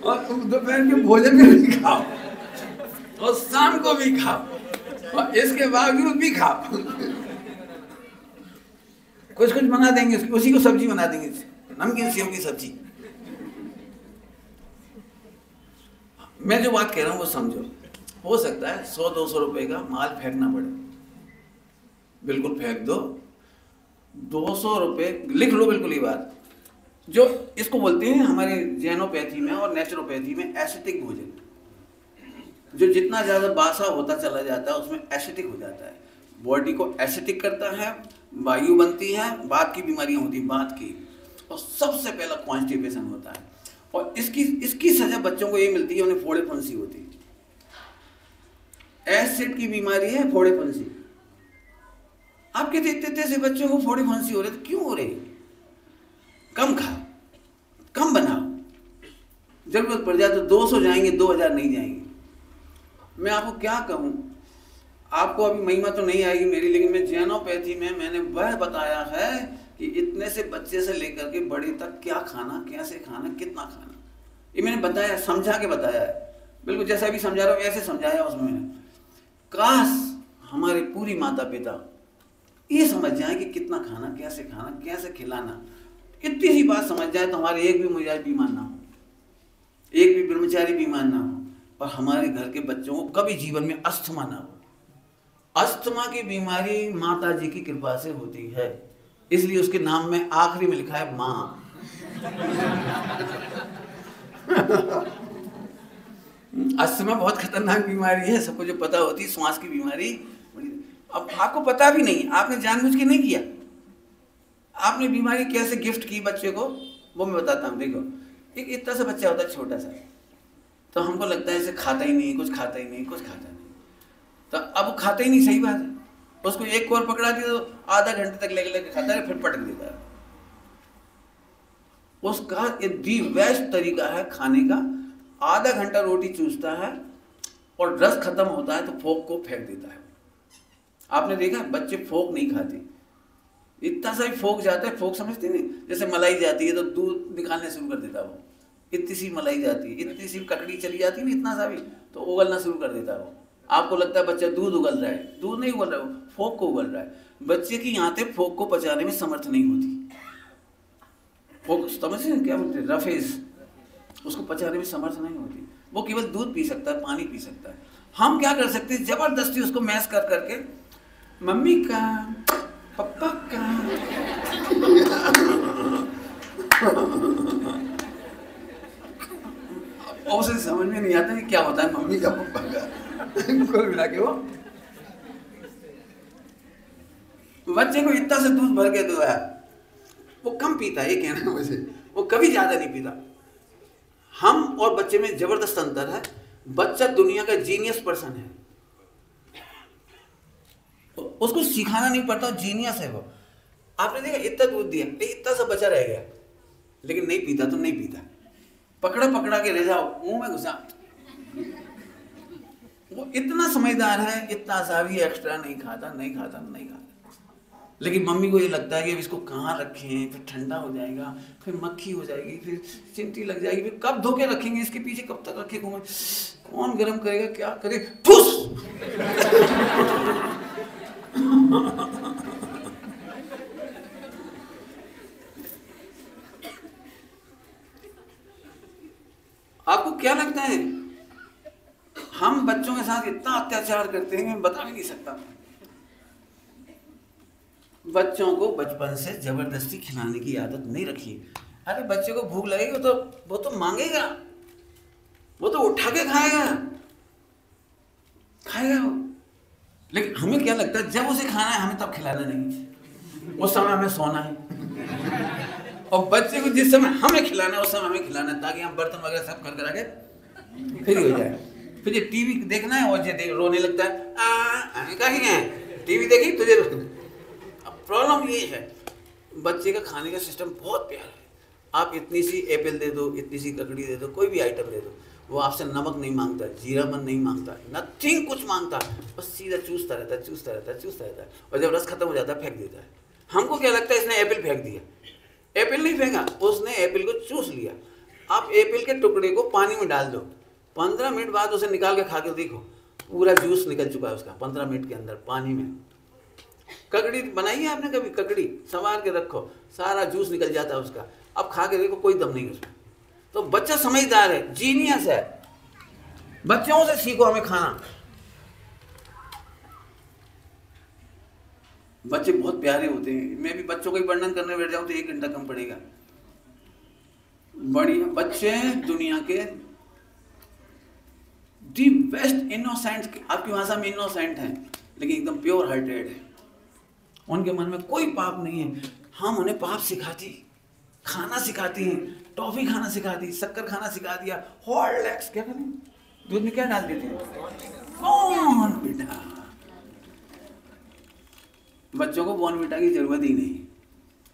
और दोपहर के भोजन में भी खाओ और शाम को भी खाओ और इसके बावजूद भी खाओ। कुछ कुछ बना देंगे, उसी को सब्जी बना देंगे, नमकीन सेव की सब्जी। मैं जो बात कह रहा हूँ वो समझो। हो सकता है 100-200 रुपए का माल फेंकना पड़े, बिल्कुल फेंक दो। 200 रुपए लिख लो, बिल्कुल ये बात जो इसको बोलते हैं हमारे जैनोपैथी में और नेचुरोपैथी में एसिटिक भोजन, जो जितना ज्यादा बासा होता चला जाता है उसमें एसिटिक हो जाता है, बॉडी को एसिटिक करता है, वायु बनती है, बात की बीमारियां होती है बात की, और सबसे पहला कॉन्स्टिपेशन होता है। और इसकी सजा बच्चों को ये मिलती है, उन्हें फोड़े फुंसी होती है। एसिड की बीमारी है फोड़े फुंसी। आपके इतने इतने से बच्चों को फोड़ी फंसी हो रही, तो क्यों हो रही? कम खाओ, कम बनाओ, जरूरत पड़ जाए तो 200 जाएंगे, 2000 नहीं जाएंगे। मैं आपको क्या कहूँ, आपको अभी महिमा तो नहीं आएगी मेरी, लेकिन मैं जैनोपैथी में मैंने वह बताया है कि इतने से बच्चे से लेकर के बड़े तक क्या खाना, कैसे खाना, कितना खाना, ये मैंने बताया, समझा के बताया है। बिल्कुल जैसा भी समझा रहा हूँ ऐसे समझाया उसमें मैंने। काश हमारे पूरी माता पिता ये समझ जाए कि कितना खाना, कैसे खिलाना, इतनी सी बात समझ जाए तो हमारे एक भी मुजाहिद बीमार ना हो, एक भी ब्रह्मचारी बीमार ना हो, और हमारे घर के बच्चों को कभी जीवन में अस्थमा ना हो। अस्थमा की बीमारी माता जी की कृपा से होती है, इसलिए उसके नाम में आखिरी में लिखा है माँ। अस्थमा बहुत खतरनाक बीमारी है, सबको जो पता होती है, श्वास की बीमारी। अब आपको पता भी नहीं, आपने जानबूझ के नहीं किया, आपने बीमारी कैसे गिफ्ट की बच्चे को, वो मैं बताता हूँ। देखो, एक इतना सा बच्चा होता है, छोटा सा, तो हमको लगता है इसे खाता ही नहीं, कुछ खाता ही नहीं, कुछ खाता नहीं, तो अब वो खाता ही नहीं, सही बात है। उसको एक कोर पकड़ा दिया तो आधा घंटे तक लेके खाता है, फिर पटक देता है। उसका दी बेस्ट तरीका है खाने का, आधा घंटा रोटी चूसता है और रस खत्म होता है तो फोक को फेंक देता है। आपने देखा बच्चे फोक नहीं खाते, इतना सा ही फोक जाता है, फोक समझते नहीं, जैसे मलाई जाती है तो दूध निकालने शुरू कर देता है वो, इतनी सी मलाई जाती है, इतनी सी ककड़ी चली जाती है ना, इतना सा भी, तो उगलना शुरू कर देता है वो। आपको लगता है बच्चा दूध उगल रहा है, दूध नहीं उगल रहा है, फोक को उगल रहा है। बच्चे की आंतें फोक को पचाने में समर्थ नहीं होती, फोक समझते हैं क्या बोलते हैं, रफेज, उसको पचाने में समर्थ नहीं होती, वो केवल दूध पी सकता है, पानी पी सकता है। हम क्या कर सकते हैं, जबरदस्ती उसको मैश कर करके, मम्मी का, पापा का, और उसे समझ में नहीं आता कि क्या होता है मम्मी का, पापा का, कुल मिला के वो बच्चे को इतना से दूध भर के दो है, वो कम पीता है, ये कहना है मुझे, वो कभी ज्यादा नहीं पीता। हम और बच्चे में जबरदस्त अंतर है। बच्चा दुनिया का जीनियस पर्सन है, उसको सिखाना नहीं पड़ता, जीनियस है वो। आपने देखा इतना दूध दिया, इतना सा बचा रह गया, लेकिन नहीं पीता तो नहीं पीता, पकड़ा पकड़ा के ले जाओ, मुंह में घुसा। वो इतना समझदार है, इतना सा भी एक्स्ट्रा नहीं खाता, नहीं खाता, नहीं खाता। लेकिन मम्मी को ये लगता है कि अब इसको कहाँ रखें, फिर ठंडा हो जाएगा, फिर मक्खी हो जाएगी, फिर चिंटी लग जाएगी, फिर कब धो के रखेंगे, इसके पीछे कब तक रखे घूमे, कौन गर्म करेगा, क्या करे, फुस। आपको क्या लगता है, हम बच्चों के साथ इतना अत्याचार करते हैं, मैं बता भी नहीं सकता। बच्चों को बचपन से जबरदस्ती खिलाने की आदत नहीं रखिए। अरे बच्चे को भूख लगेगी वो तो मांगेगा, वो तो उठा के खाएगा वो। लेकिन हमें क्या लगता है, जब उसे खाना है हमें तब खिलाना नहीं, उस समय हमें सोना है। और बच्चे को जिस समय हमें खिलाना है उस समय हमें खिलाना है, ताकि हम बर्तन वगैरह सब कर करा के फ्री हो जाए। फिर ये टीवी देखना है और ये रोने लगता है, कहीं है टीवी देखी तुझे। प्रॉब्लम ये है, बच्चे का खाने का सिस्टम बहुत प्यारा है। आप इतनी सी एप्पल दे दो, इतनी सी ककड़ी दे दो, कोई भी आइटम दे दो, वो आपसे नमक नहीं मांगता, जीरापन नहीं मांगता, नथिंग कुछ मांगता, बस सीधा चूसता रहता है, और जब रस खत्म हो जाता है फेंक देता है। हमको क्या लगता है इसने एप्पल फेंक दिया, एप्पल नहीं फेंका, उसने एप्पल को चूस लिया। आप एप्पल के टुकड़े को पानी में डाल दो, 15 मिनट बाद उसे निकाल के खा के देखो, पूरा जूस निकल चुका है उसका 15 मिनट के अंदर पानी में। ककड़ी बनाई है आपने कभी, ककड़ी संवार के रखो, सारा जूस निकल जाता है उसका, अब खा के देखो कोई दम नहीं उसमें। तो बच्चा समझदार है, जीनियस है, बच्चों से सीखो हमें खाना। बच्चे बहुत प्यारे होते हैं, मैं भी बच्चों का ही वर्णन करने बैठ जाऊं तो 1 घंटा कम पड़ेगा। बढ़िया बच्चे दुनिया के दी बेस्ट इनोसेंट, आपकी भाषा में इनोसेंट हैं, लेकिन एकदम प्योर हार्टेड है, उनके मन में कोई पाप नहीं है। हम उन्हें पाप सिखाती, खाना सिखाती हैं, टॉफी खाना सिखाती, शक्कर खाना सिखा दिया, हॉर्लिक्स क्या करें, दूध में क्या डाल देते हैं, कौन बेटा। बच्चों को बॉर्नविटा की जरूरत ही नहीं,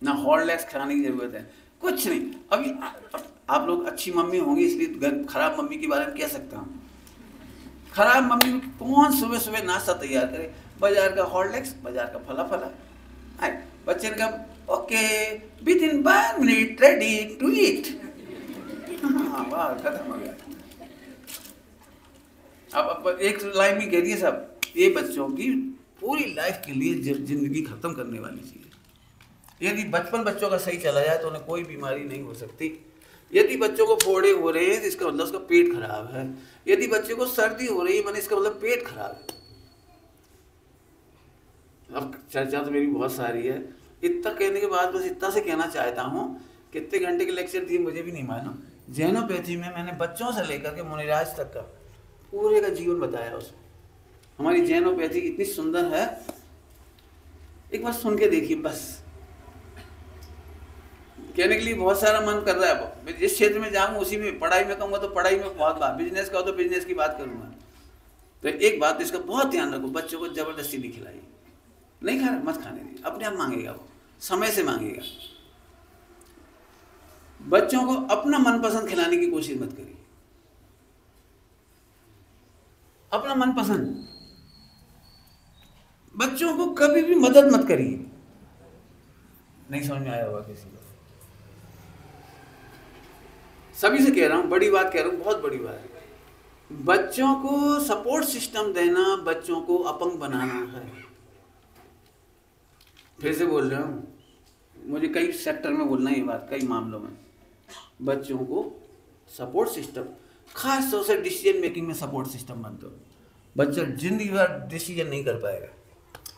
ना हॉर्लिक्स खाने की जरूरत है, कुछ नहीं। अभी आप लोग अच्छी मम्मी होंगी इसलिए खराब मम्मी के बारे में कह सकता हूँ। खराब मम्मी कौन सुबह सुबह नाश्ता तैयार करे, बाजार का हॉर्लिक्स, बाजार का फला फला। बच्चे ने कहा okay within 1 minute ready to eat. हाँ वाह, खत्म हो गया। अब एक लाइन में कह दिए सब, ये बच्चों की पूरी लाइफ के लिए जिंदगी खत्म करने वाली चीज है। यदि बचपन बच्चों का सही चला जाए तो उन्हें कोई बीमारी नहीं हो सकती। यदि बच्चों को फोड़े हो रहे हैं तो इसका मतलब उसका पेट खराब है। यदि बच्चे को सर्दी हो रही है माने इसका मतलब पेट खराब है। अब चर्चा तो मेरी बहुत सारी है, इतना कहने के बाद बस इतना से कहना चाहता हूँ, कितने घंटे के लेक्चर दिए मुझे भी नहीं मालूम। जैनोपैथी में मैंने बच्चों से लेकर के मुनिराज तक का पूरे का जीवन बताया उसमें। हमारी जैनोपैथी इतनी सुंदर है, एक बार सुन के देखिए। बस कहने के लिए बहुत सारा मन कर रहा है, जिस क्षेत्र में जाऊँ उसी में, पढ़ाई में कहूँगा तो पढ़ाई में बहुत बात, बिजनेस का हो तो बिजनेस की बात करूँगा। तो एक बात इसका बहुत ध्यान रखो, बच्चों को जबरदस्ती नहीं खिलाई, नहीं खा रहा मत खाने दीजिए, अपने आप मांगेगा, वो समय से मांगेगा। बच्चों को अपना मनपसंद खिलाने की कोशिश मत करिए, अपना मनपसंद। बच्चों को कभी भी मदद मत करिए। नहीं समझ में आया होगा किसी को, सभी से कह रहा हूं, बड़ी बात कह रहा हूं, बहुत बड़ी बात है। बच्चों को सपोर्ट सिस्टम देना बच्चों को अपंग बनाना है। फिर से बोल रहा हूं, मुझे कई सेक्टर में बोलना है ये बात, कई मामलों में। बच्चों को सपोर्ट सिस्टम, खास तौर से डिसीजन मेकिंग में सपोर्ट सिस्टम मत दो। बच्चा जिंदगी भर डिसीजन नहीं कर पाएगा,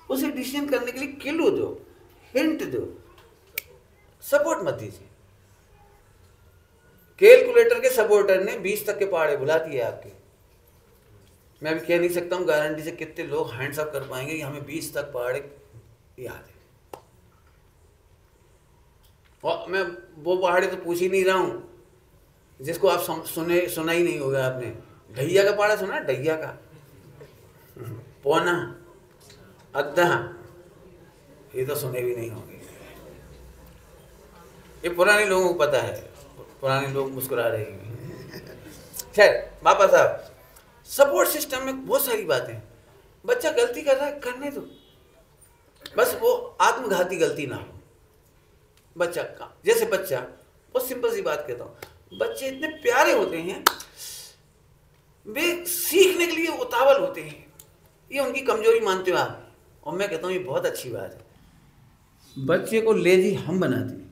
उसे डिसीजन करने के लिए क्लू दो, हिंट दो, सपोर्ट मत दीजिए। कैलकुलेटर के सपोर्टर ने 20 तक के पहाड़े बुला दिए आपके। मैं भी कह नहीं सकता हूँ गारंटी से कितने लोग हैंड्स अप कर पाएंगे कि हमें 20 तक पहाड़े याद है। और मैं वो पहाड़े तो पूछ ही नहीं रहा हूँ जिसको आप सुना ही नहीं होगा आपने। ढैया का पहाड़ा सुना, ढैया का, पौना, अद्धा, ये तो सुने भी नहीं होंगे। ये पुराने लोगों को पता है, पुराने लोग मुस्कुरा रहे हैं। खैर वापस आप, सपोर्ट सिस्टम में बहुत सारी बातें। बच्चा गलती कर रहा है, करने दो, बस वो आत्मघाती गलती ना हो। बच्चा का जैसे बच्चा, बहुत सिंपल सी बात कहता हूँ, बच्चे इतने प्यारे होते हैं, वे सीखने के लिए उतावल होते हैं। ये उनकी कमजोरी मानते हो आप, और मैं कहता हूँ ये बहुत अच्छी बात है। बच्चे को लेजी हम बनाते हैं,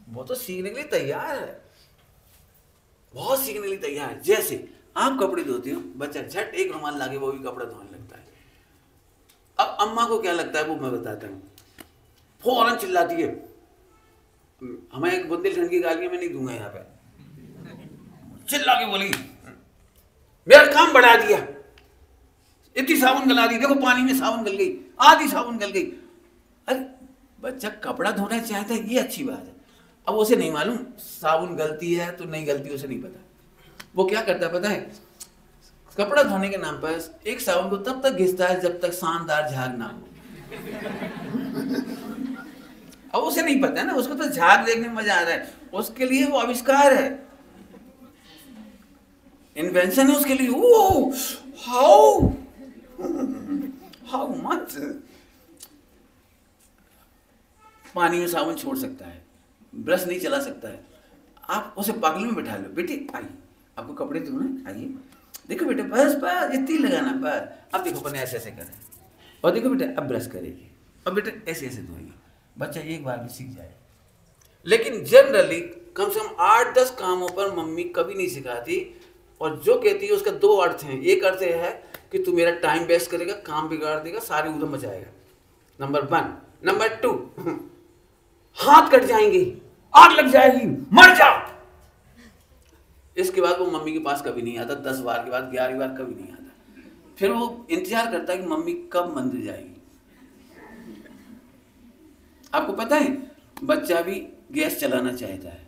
वो तो सीखने के लिए तैयार है, बहुत सीखने के लिए तैयार है। जैसे आप कपड़े धोते हो, बच्चा झट एक रुमाल लाके वो भी कपड़ा धोने लगता है। अब अम्मा को क्या लगता है वो मैं बताता हूँ, फौरन चिल्लाती है। हमें एक बुंदेलखंड की गालियां मैं नहीं दूंगा यहाँ पे, चिल्ला के बोली मेरा काम बढ़ा दिया, इतनी साबुन गला दी, देखो पानी में साबुन गल गई, आधी साबुन गल गई। अरे बच्चा कपड़ा धोना चाहता है, ये अच्छी बात है। अब उसे नहीं मालूम साबुन गलती है तो नहीं गलती, उसे नहीं पता। वो क्या करता है पता है, कपड़ा धोने के नाम पर एक साबुन को तब तक घिसता है जब तक शानदार झाग ना हो। अब उसे नहीं पता है ना, उसको तो झाग देखने में मजा आ रहा है, उसके लिए वो आविष्कार है, इन्वेंशन है उसके लिए। ओ हाउ मच पानी में साबुन छोड़ सकता है, ब्रश नहीं चला सकता है। आप उसे पागल में बैठा लो, बेटे आइए आपको कपड़े धोना, आइए देखो बेटे, बस बस इतनी लगाना, बस अब देखो अपने ऐसे ऐसे करें, और देखो बेटे अब ब्रश करेगी, अब बेटे ऐसे ऐसे धोएगी। बच्चा एक बार में सीख जाए। लेकिन जनरली कम से कम 8-10 कामों पर मम्मी कभी नहीं सिखाती, और जो कहती है उसका 2 अर्थ हैं। एक अर्थ है कि तू मेरा टाइम वेस्ट करेगा, काम बिगाड़ देगा, सारी उधम मचाएगा, नंबर 1। नंबर 2, हाथ कट जाएंगे, आग लग जाएगी, मर जा। इसके बाद वो मम्मी के पास कभी नहीं आता, 10 बार के बाद 11वीं बार कभी नहीं आता। फिर वो इंतजार करता है कि मम्मी कब मंदिर जाएगी। आपको पता है बच्चा भी गैस चलाना चाहता है,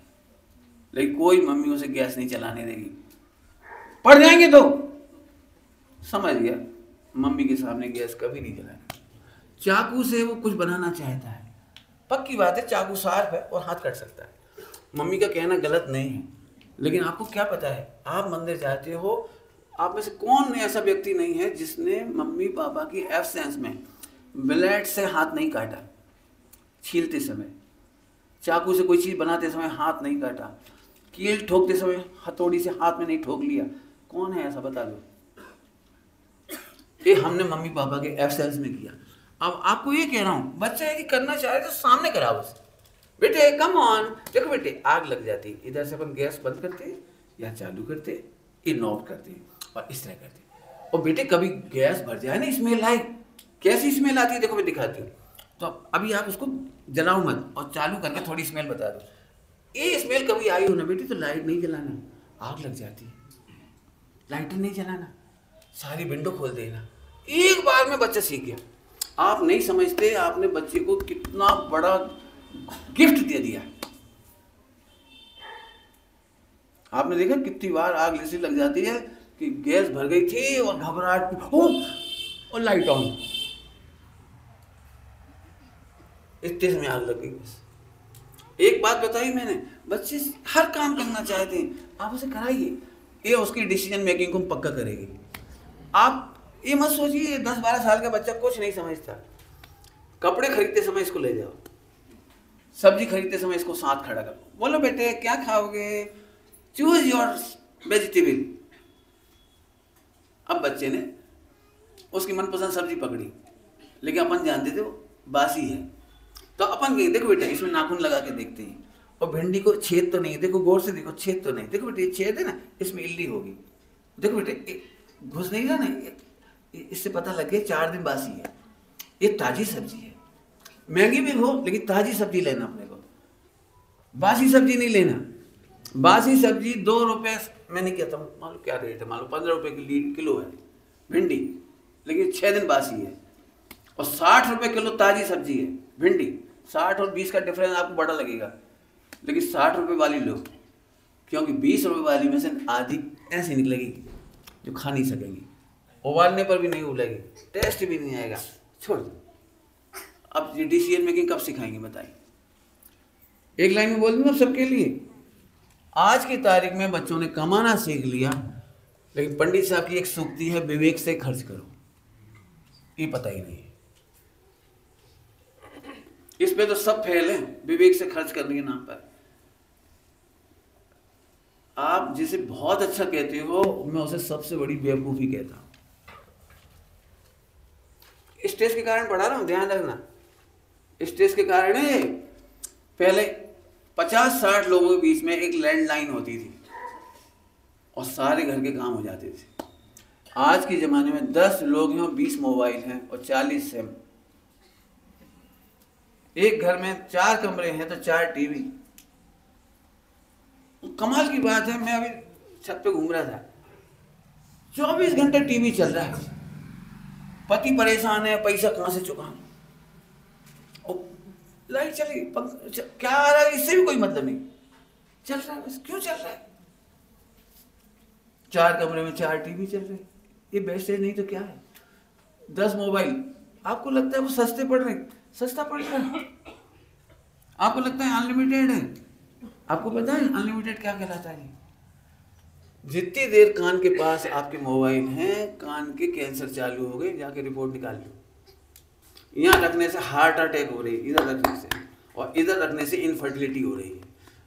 लेकिन कोई मम्मी उसे गैस नहीं चलाने देगी। पड़ जाएंगे तो समझ गया, मम्मी के सामने गैस कभी नहीं चलाना। चाकू से वो कुछ बनाना चाहता है, पक्की बात है चाकू शार्प है और हाथ कट सकता है। मम्मी का कहना गलत नहीं है, लेकिन आपको क्या पता है, आप मंदिर जाते हो, आप में से कौन ऐसा व्यक्ति नहीं है जिसने मम्मी पापा की एब्सेंस में ब्लेड से हाथ नहीं काटा, छीलते समय, चाकू से कोई चीज़ बनाते समय हाथ नहीं काटा, कील ठोकते समय हथौड़ी से हाथ में नहीं ठोक लिया? कौन है ऐसा, बता दो। ये हमने मम्मी पापा के एब्सेंस में किया। अब आपको ये कह रहा हूँ, बच्चा यदि करना चाहे तो सामने कराओ उसे, बेटे कम ऑन, देखो बेटे आग लग जाती, इधर से अपन गैस बंद करते या चालू करते, ये नॉब करते और इस तरह करते, और बेटे कभी गैस भर जाए ना, स्मेल आए, कैसी स्मेल आती है देखो मैं दिखाती हूँ। तो अभी आप उसको जलाओ मत और चालू करके थोड़ी स्मेल बता दो। ये स्मेल कभी आई हो ना बेटी तो लाइट नहीं जलाना, आग लग जाती है, लाइटर नहीं जलाना, सारी विंडो खोल देना। एक बार में बच्चा सीख गया। आप नहीं समझते आपने बच्चे को कितना बड़ा गिफ्ट दे दिया। आपने देखा कितनी बार आग ऐसी लग जाती है कि गैस भर गई थी और घबराहट हो और लाइट ऑन, इतने में आग लग गई। बस एक बात बताई मैंने, बच्चे हर काम करना चाहते हैं, आप उसे कराइए, ये उसकी डिसीजन मेकिंग को पक्का करेगी। आप ये मत सोचिए 10-12 साल का बच्चा कुछ नहीं समझता। कपड़े खरीदते समय इसको ले जाओ, सब्जी खरीदते समय इसको साथ खड़ा करो, बोलो बेटे क्या खाओगे, चूज योर वेजिटेबल। अब बच्चे ने उसकी मनपसंद सब्जी पकड़ी, लेकिन अपन जानते थे वो बासी है, तो अपन कहें देखो बेटा इसमें नाखून लगा के देखते हैं, और भिंडी को छेद तो नहीं, देखो गौर से देखो छेद तो नहीं, देखो बेटे ये छेद है ना, इसमें इल्ली होगी, देखो बेटे घुस नहीं रहा ना, इससे पता लग गया 4 दिन बासी है, ये ताजी सब्जी है। महंगी भी हो लेकिन ताजी सब्जी लेना अपने को, बासी सब्जी नहीं लेना। बासी सब्जी 2 रुपये मैं नहीं कहता हूँ, मालूम क्या रेट है, मालूम 15 रुपये किलो है भिंडी, लेकिन 6 दिन बासी है। और 60 रुपये किलो ताजी सब्जी है भिंडी। 60 और 20 का डिफरेंस आपको बड़ा लगेगा, लेकिन 60 रुपये वाली लो, क्योंकि 20 रुपये वाली में से आधी ऐसी निकलेगी जो खा नहीं सकेंगी, उबालने पर भी नहीं उबलेगी, टेस्ट भी नहीं आएगा, छोड़ दो। अब ये डिसीजन मेकिंग कब सिखाएंगे बताइए? एक लाइन में बोल दूँ सबके लिए, आज की तारीख में बच्चों ने कमाना सीख लिया, लेकिन पंडित साहब की एक सूक्ति है, विवेक से खर्च करो, ये पता ही नहीं है। इस पे तो सब फेल है, विवेक से खर्च करने के नाम पर। आप जिसे बहुत अच्छा कहते हो, मैं उसे सबसे बड़ी बेवकूफी कहता हूं। स्ट्रेस के कारण पढ़ा रहा हूं, ध्यान रखना। स्ट्रेस के कारण है, पहले 50-60 लोगों के बीच में एक लैंडलाइन होती थी और सारे घर के काम हो जाते थे। आज के ज़माने में 10 लोग हैं और 20 मोबाइल हैं और 40 सिम। एक घर में 4 कमरे हैं तो 4 टीवी। कमाल की बात है, मैं अभी छत पे घूम रहा था, 24 घंटे टीवी चल रहा है। पति परेशान है, पैसा कहाँ से चुकाऊं, लाइट चली, क्या आ रहा है इससे भी कोई मतलब नहीं, चल रहा है बस। क्यों चल रहा है? 4 कमरे में 4 टीवी चल रहे, ये वेस्टेज नहीं तो क्या है? 10 मोबाइल, आपको लगता है वो सस्ते पड़ रहे, सस्ता पड़ रहा है। आपको लगता है अनलिमिटेड है, आपको पता है अनलिमिटेड क्या कहलाता है? जितनी देर कान के पास आपके मोबाइल हैं, कान के कैंसर चालू हो गए, जाके रिपोर्ट निकाल लो। यहाँ रखने से हार्ट अटैक हो रही है, इधर रखने से, और इधर रखने से इनफर्टिलिटी हो रही है।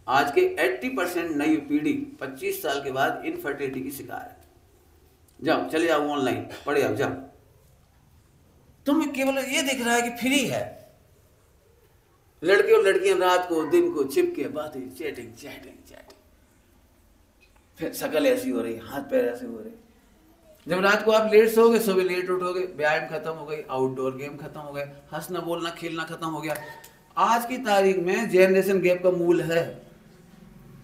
आज के 80% नई पीढ़ी 25 साल के बाद इनफर्टिलिटी की शिकार है। जाओ चले जाओ ऑनलाइन पढ़े जाओ, जाओ। तुम्हें केवल ये दिख रहा है कि फ्री है, लड़के और लड़कियां रात को दिन को चिपके बातें, चैटिंग चैटिंग चैटिंग, फिर शकल ऐसी हो रही, हाथ पैर ऐसे हो रहे। जब रात को आप लेट सोओगे, सुबह लेट उठोगे, व्यायाम खत्म हो गई, आउटडोर गेम खत्म हो गए, हंसना बोलना खेलना खत्म हो गया। आज की तारीख में जनरेशन गैप का मूल है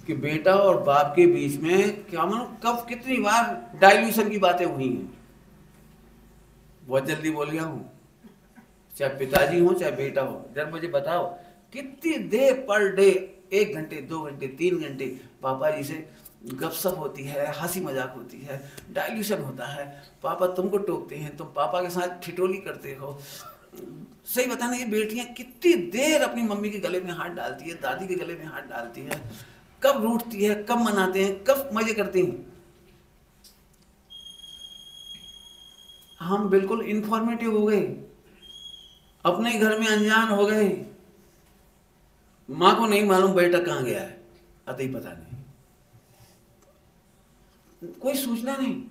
कि बेटा और बाप के बीच में क्या मानो कब कितनी बार डाइल्यूशन की बातें हुई हैं। बहुत जल्दी बोल गया हूँ, चाहे पिताजी हो चाहे बेटा हो, जब मुझे बताओ कितनी देर पर डे, 1 घंटे 2 घंटे 3 घंटे पापा जी से गपशप होती है, हंसी मजाक होती है, डाइल्यूशन होता है। पापा तुमको टोकते हैं, तुम पापा के साथ ठिठोली करते हो, सही बताना, ये बेटियां कितनी देर अपनी मम्मी के गले में हाथ डालती है, दादी के गले में हाथ डालती है, कब रूठती है, कब मनाते हैं, कब मजे करती हैं। हम बिल्कुल इंफॉर्मेटिव हो गए, अपने घर में अनजान हो गए। माँ को नहीं मालूम बेटा कहाँ गया है, अतः ही पता नहीं, कोई सूचना नहीं।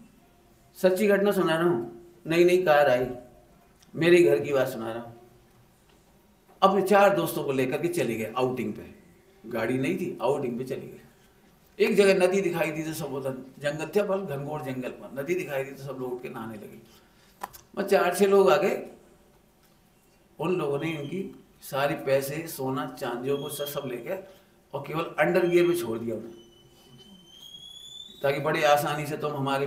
सच्ची घटना सुना रहा हूं, नई नई कार आई, मेरे घर की बात सुना रहा हूं। अपने 4 दोस्तों को लेकर के चले गए आउटिंग पे, गाड़ी नहीं थी, आउटिंग पे चले गए। एक जगह नदी दिखाई दी तो सब उधर जंगल थे, पर घनघोर जंगल पर नदी दिखाई दी तो सब लोग उठ के नहाने लगे। मैं 4-6 लोग आ गए, उन लोगों ने इनकी सारी पैसे, सोना चांदियों को सब ले गए और केवल अंडर गियर में छोड़ दिया उन्हें, ताकि बड़ी आसानी से तुम हमारे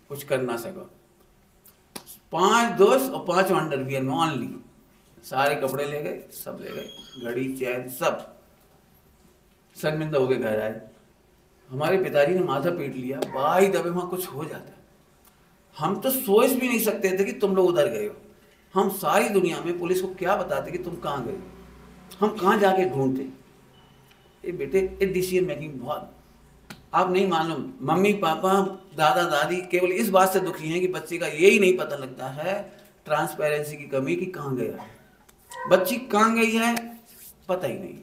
कुछ कर ना सको। 5 दोस्त और 5 अंडर गियर में ऑनली, सारे कपड़े ले गए, सब ले गए, घड़ी चैन सब। शर्मिंदा होकर घर आए। हमारे पिताजी ने माथा पीट लिया, भाई दबे वहां कुछ हो जाता। हम तो सोच भी नहीं सकते थे कि तुम लोग उधर गए हो। हम सारी दुनिया में पुलिस को क्या बताते कि तुम कहाँ गए, हम कहाँ जाके ढूंढते। ये बेटे ये डिसीजन मेकिंग बहुत, आप नहीं मालूम, मम्मी पापा दादा दादी केवल इस बात से दुखी हैं कि बच्चे का यही नहीं पता लगता है, ट्रांसपेरेंसी की कमी, कि कहाँ गया, बच्ची कहाँ गई है पता ही नहीं।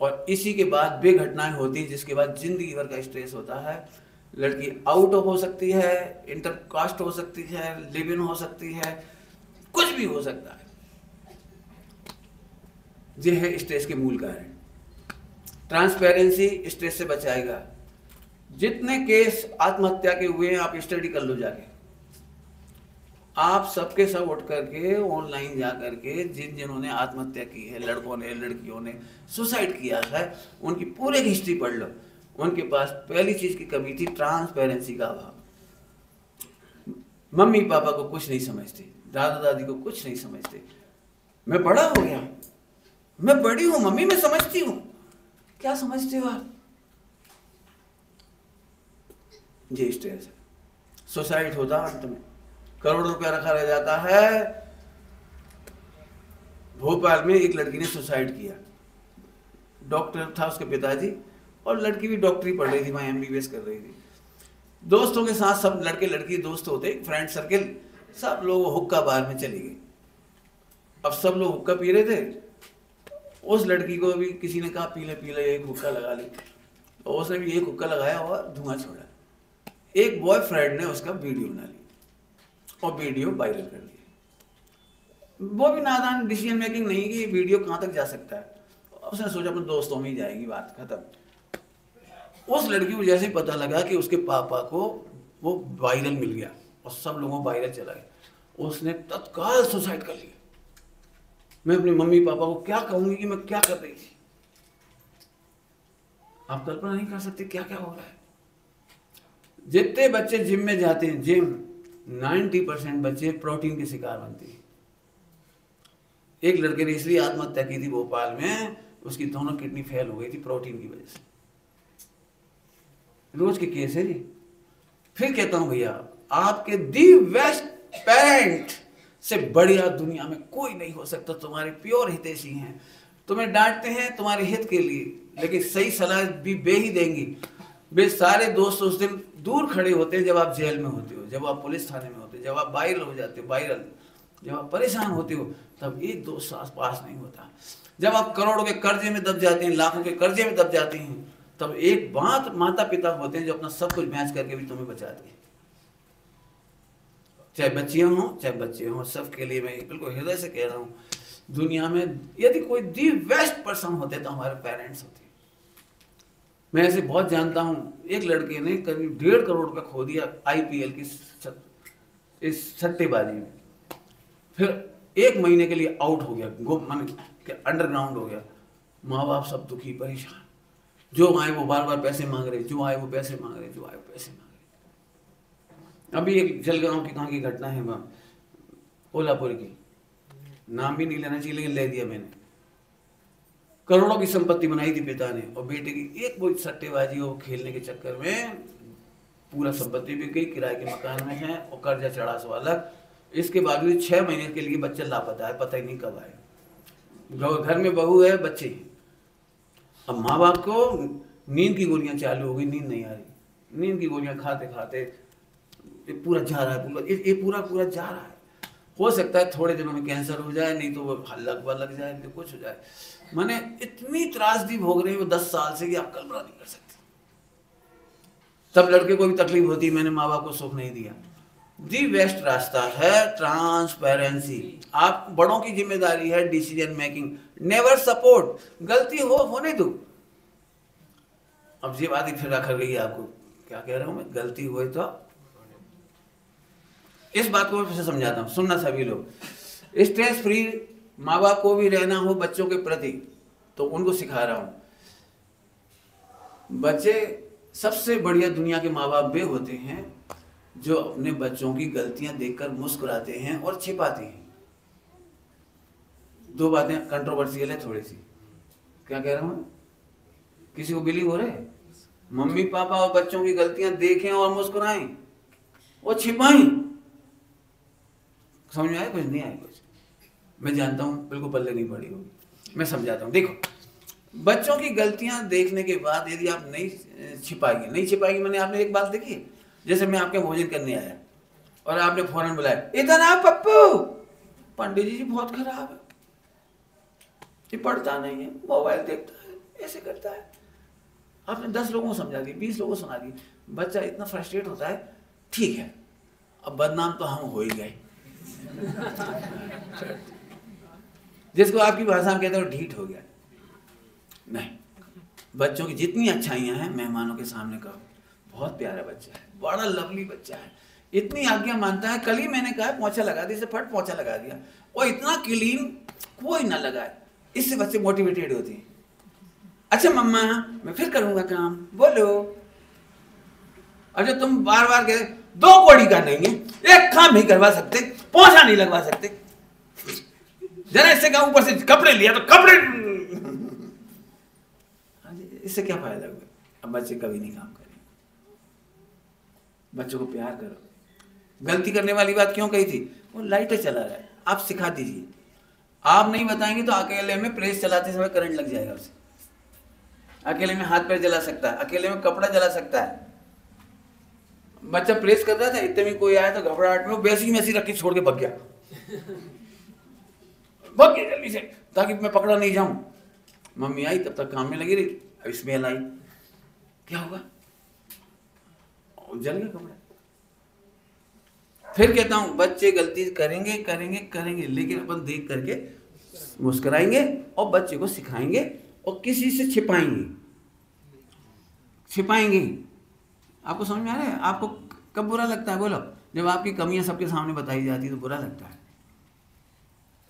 और इसी के बाद बे घटनाएं होती हैं, जिसके बाद जिंदगी भर का स्ट्रेस होता है। लड़की आउट हो सकती है, इंटरकास्ट हो सकती है, लिव इन हो सकती है, कुछ भी हो सकता है। ये है स्ट्रेस के मूल कारण। ट्रांसपेरेंसी स्ट्रेस से बचाएगा। जितने केस आत्महत्या के हुए हैं आप स्टडी कर लो जाके, आप सबके सब उठ करके ऑनलाइन जा करके जिन्होंने आत्महत्या की है, लड़कों ने लड़कियों ने सुसाइड किया है, उनकी पूरी हिस्ट्री पढ़ लो। उनके पास पहली चीज की कमी थी ट्रांसपेरेंसी का अभाव। मम्मी पापा को कुछ नहीं समझते, दादा दादी को कुछ नहीं समझते। मैं बड़ा हो गया, मैं बड़ी हूं मम्मी, मैं समझती हूं। क्या समझते हो आप? ये स्ट्रेस है। सुसाइड होता अंत में करोड़ों रुपया रखा रह जाता है। भोपाल में एक लड़की ने सुसाइड किया, डॉक्टर था उसके पिताजी, और लड़की भी डॉक्टरी पढ़ रही थी, वहां MBBS कर रही थी। दोस्तों के साथ, सब लड़के लड़की दोस्त होते, फ्रेंड सर्किल, सब लोग हुक्का बार में चले गए। अब सब लोग हुक्का पी रहे थे, उस लड़की को भी किसी ने कहा पी ले एक हुक्का लगा ले, और उसने भी एक हुक्का लगाया और धुआं छोड़ा। एक बॉयफ्रेंड ने उसका वीडियो बना लिया और वीडियो वायरल कर दिया। वो भी नादान, डिसीजन मेकिंग नहीं कि वीडियो कहां तक जा सकता है, उसने सोचा अपने दोस्तों में ही जाएगी, बात खत्म। उस लड़की को जैसे ही पता लगा कि उसके पापा को वो वायरल मिल गया और सब लोगों को वायरल चला गया, उसने तत्काल सुसाइड कर लिया। मैं अपने मम्मी पापा को क्या कहूंगी कि मैं क्या कर रही थी। आप कल्पना नहीं कर सकते क्या क्या हो रहा है। जितने बच्चे जिम में जाते हैं, जिम 90% बच्चे प्रोटीन के शिकार बनते हैं। एक लड़के ने इसलिए आत्महत्या की थी भोपाल में, उसकी दोनों किडनी फेल हो गई थी प्रोटीन की वजह से। रोज के केस है जी। फिर कहता हूं भैया, आपके दी बेस्ट पेरेंट से बढ़िया दुनिया में कोई नहीं हो सकता। तुम्हारे प्योर हितैषी हैं, तुम्हें डांटते हैं तुम्हारे हित के लिए, लेकिन सही सलाह भी वे ही देंगी। वे सारे दोस्त उस दिन दूर खड़े होते हैं जब आप जेल में होते हो, जब आप पुलिस थाने में होते हो, जब आप वायरल हो जाते हो, जब आप परेशान होते हो, तब एक दोस्त पास नहीं होता। जब आप करोड़ों के कर्जे में दब जाते हैं, लाखों के कर्जे में दब जाते हैं, तब एक बात माता पिता होते हैं जो अपना सब कुछ मैच करके भी तुम्हें बचाते हैं। चाहे बच्चियां हों चाहे बच्चे हों, सबके लिए मैं बिल्कुल हृदय से कह रहा हूं, दुनिया में यदि कोई दी बेस्ट पर्सन होते तो हमारे पेरेंट्स होते। मैं ऐसे बहुत जानता हूं, एक लड़के ने करीब 1.5 करोड़ रुपया खो दिया IPL की इस सट्टेबाजी में। फिर 1 महीने के लिए आउट हो गया, मन अंडरग्राउंड हो गया। माँ बाप सब दुखी परेशान, जो आए वो बार बार पैसे मांग रहे, जो आए वो पैसे मांग रहे, जो आए वो पैसे मांग रहे। अभी एक जलगांव की कहाँ की घटना है, वहाँ कोल्हापुर की, नाम भी नहीं लेना चाहिए लेकिन ले दिया मैंने। करोड़ों की संपत्ति बनाई थी पिता ने, और बेटे की एक वो सट्टेबाजी और खेलने के चक्कर में पूरा संपत्ति बिक गई, किराए के मकान में है और कर्जा चढ़ा सो अलग। इसके बावजूद 6 महीने के लिए बच्चा लापता है, पता ही नहीं कब आए। घर में बहू है, बच्चे। अब माँ बाप को नींद की गोलियां चालू हो गई, नींद नहीं आ रही, नींद की गोलियां खाते खाते ये पूरा जा रहा है, ये पूरा जा रहा है। हो सकता है थोड़े दिनों में कैंसर हो जाए, नहीं तो वो लग जाए, तो कुछ हो जाए। मैंने इतनी त्रासदी भोग रही है वो 10 साल से कि आप कल्पना नहीं कर सकते। तब लड़के को भी तकलीफ होती, मैंने माँ बाप को सुख नहीं दिया। दी बेस्ट रास्ता है ट्रांसपेरेंसी। आप बड़ों की जिम्मेदारी है डिसीजन मेकिंग, नेवर सपोर्ट। गलती होने दो। अब ये बात ही फिर रखा गई आपको, क्या कह रहा हूं मैं, गलती हुई तो इस बात को मैं फिर से समझाता हूं, सुनना सभी लोग। स्ट्रेस फ्री माँ बाप को भी रहना हो बच्चों के प्रति, तो उनको सिखा रहा हूं। बच्चे सबसे बढ़िया दुनिया के माँ बाप वे होते हैं जो अपने बच्चों की गलतियां देखकर मुस्कुराते हैं और छिपाते हैं। 2 बातें कंट्रोवर्शियल है थोड़ी सी, क्या कह रहा हूं मैं, किसी को बिलीव हो रहा है? मम्मी पापा और बच्चों की गलतियां देखें और मुस्कुराएं और छिपाएं। समझ में आया? कुछ नहीं आया? कुछ मैं जानता हूं बिल्कुल पल्ले नहीं पड़ी होगी, मैं समझाता हूं। देखो, बच्चों की गलतियां देखने के बाद यदि आप नहीं छिपाएगी मैंने, आपने एक बात देखी, जैसे मैं आपके भोजन करने आया और आपने फौरन बुलाया, इधर आ पप्पू, पंडित जी बहुत खराब है, ये पढ़ता नहीं है, मोबाइल देखता है, ऐसे करता है। आपने 10 लोगों को समझा दिया, 20 लोगों को सुना दिया, बच्चा इतना फ्रस्ट्रेट होता है। ठीक है, अब बदनाम तो हम हो ही गए। जिसको आपकी भाषा में कहते हो ढीठ हो गया। नहीं, बच्चों की जितनी अच्छाइयां हैं मेहमानों के सामने कहो, बहुत प्यारा बच्चा है, बड़ा लवली बच्चा है, इतनी आज्ञा मानता है। कल ही मैंने कहा पोंछा लगा दिया, फट पोंछा लगा दिया, और इतना क्लीन कोई ना लगाए। इससे बच्चे मोटिवेटेड होते हैं। अच्छा मम्मा, मैं फिर करूंगा काम, बोलो। अच्छा तुम बार बार कहते 2 कोड़ी का नहीं है, एक काम नहीं करवा सकते, पोंछा नहीं लगवा सकते, जरा इससे कहा ऊपर से कपड़े लिया तो कपड़े, इससे क्या फायदा हुआ? अब बच्चे कभी नहीं काम करेंगे। बच्चों को प्यार करो। गलती करने वाली बात क्यों कही थी? वो लाइटर चला रहा है, आप सिखा दीजिए। आप नहीं बताएंगे तो अकेले में प्रेस चलाते समय करंट लग जाएगा उसे, अकेले में हाथ पैर जला सकता है, अकेले में कपड़ा जला सकता है। बच्चा प्रेस कर रहा था, इतने में कोई आया तो घबराहट में वैसी में रख के छोड़ के भाग गया, भाग गया जल्दी से, ताकि मैं पकड़ा नहीं जाऊं। मम्मी आई, तब तक काम में लगी रही, अब स्मेल आई, क्या होगा? जल गया कपड़ा। फिर कहता हूं बच्चे गलती करेंगे, लेकिन अपन देख करके मुस्कुराएंगे और बच्चे को सिखाएंगे और किसी से छिपाएंगे। आपको समझ में आ रहा है? आपको कब बुरा लगता है? बोलो, जब आपकी कमियां सबके सामने बताई जाती है तो बुरा लगता है।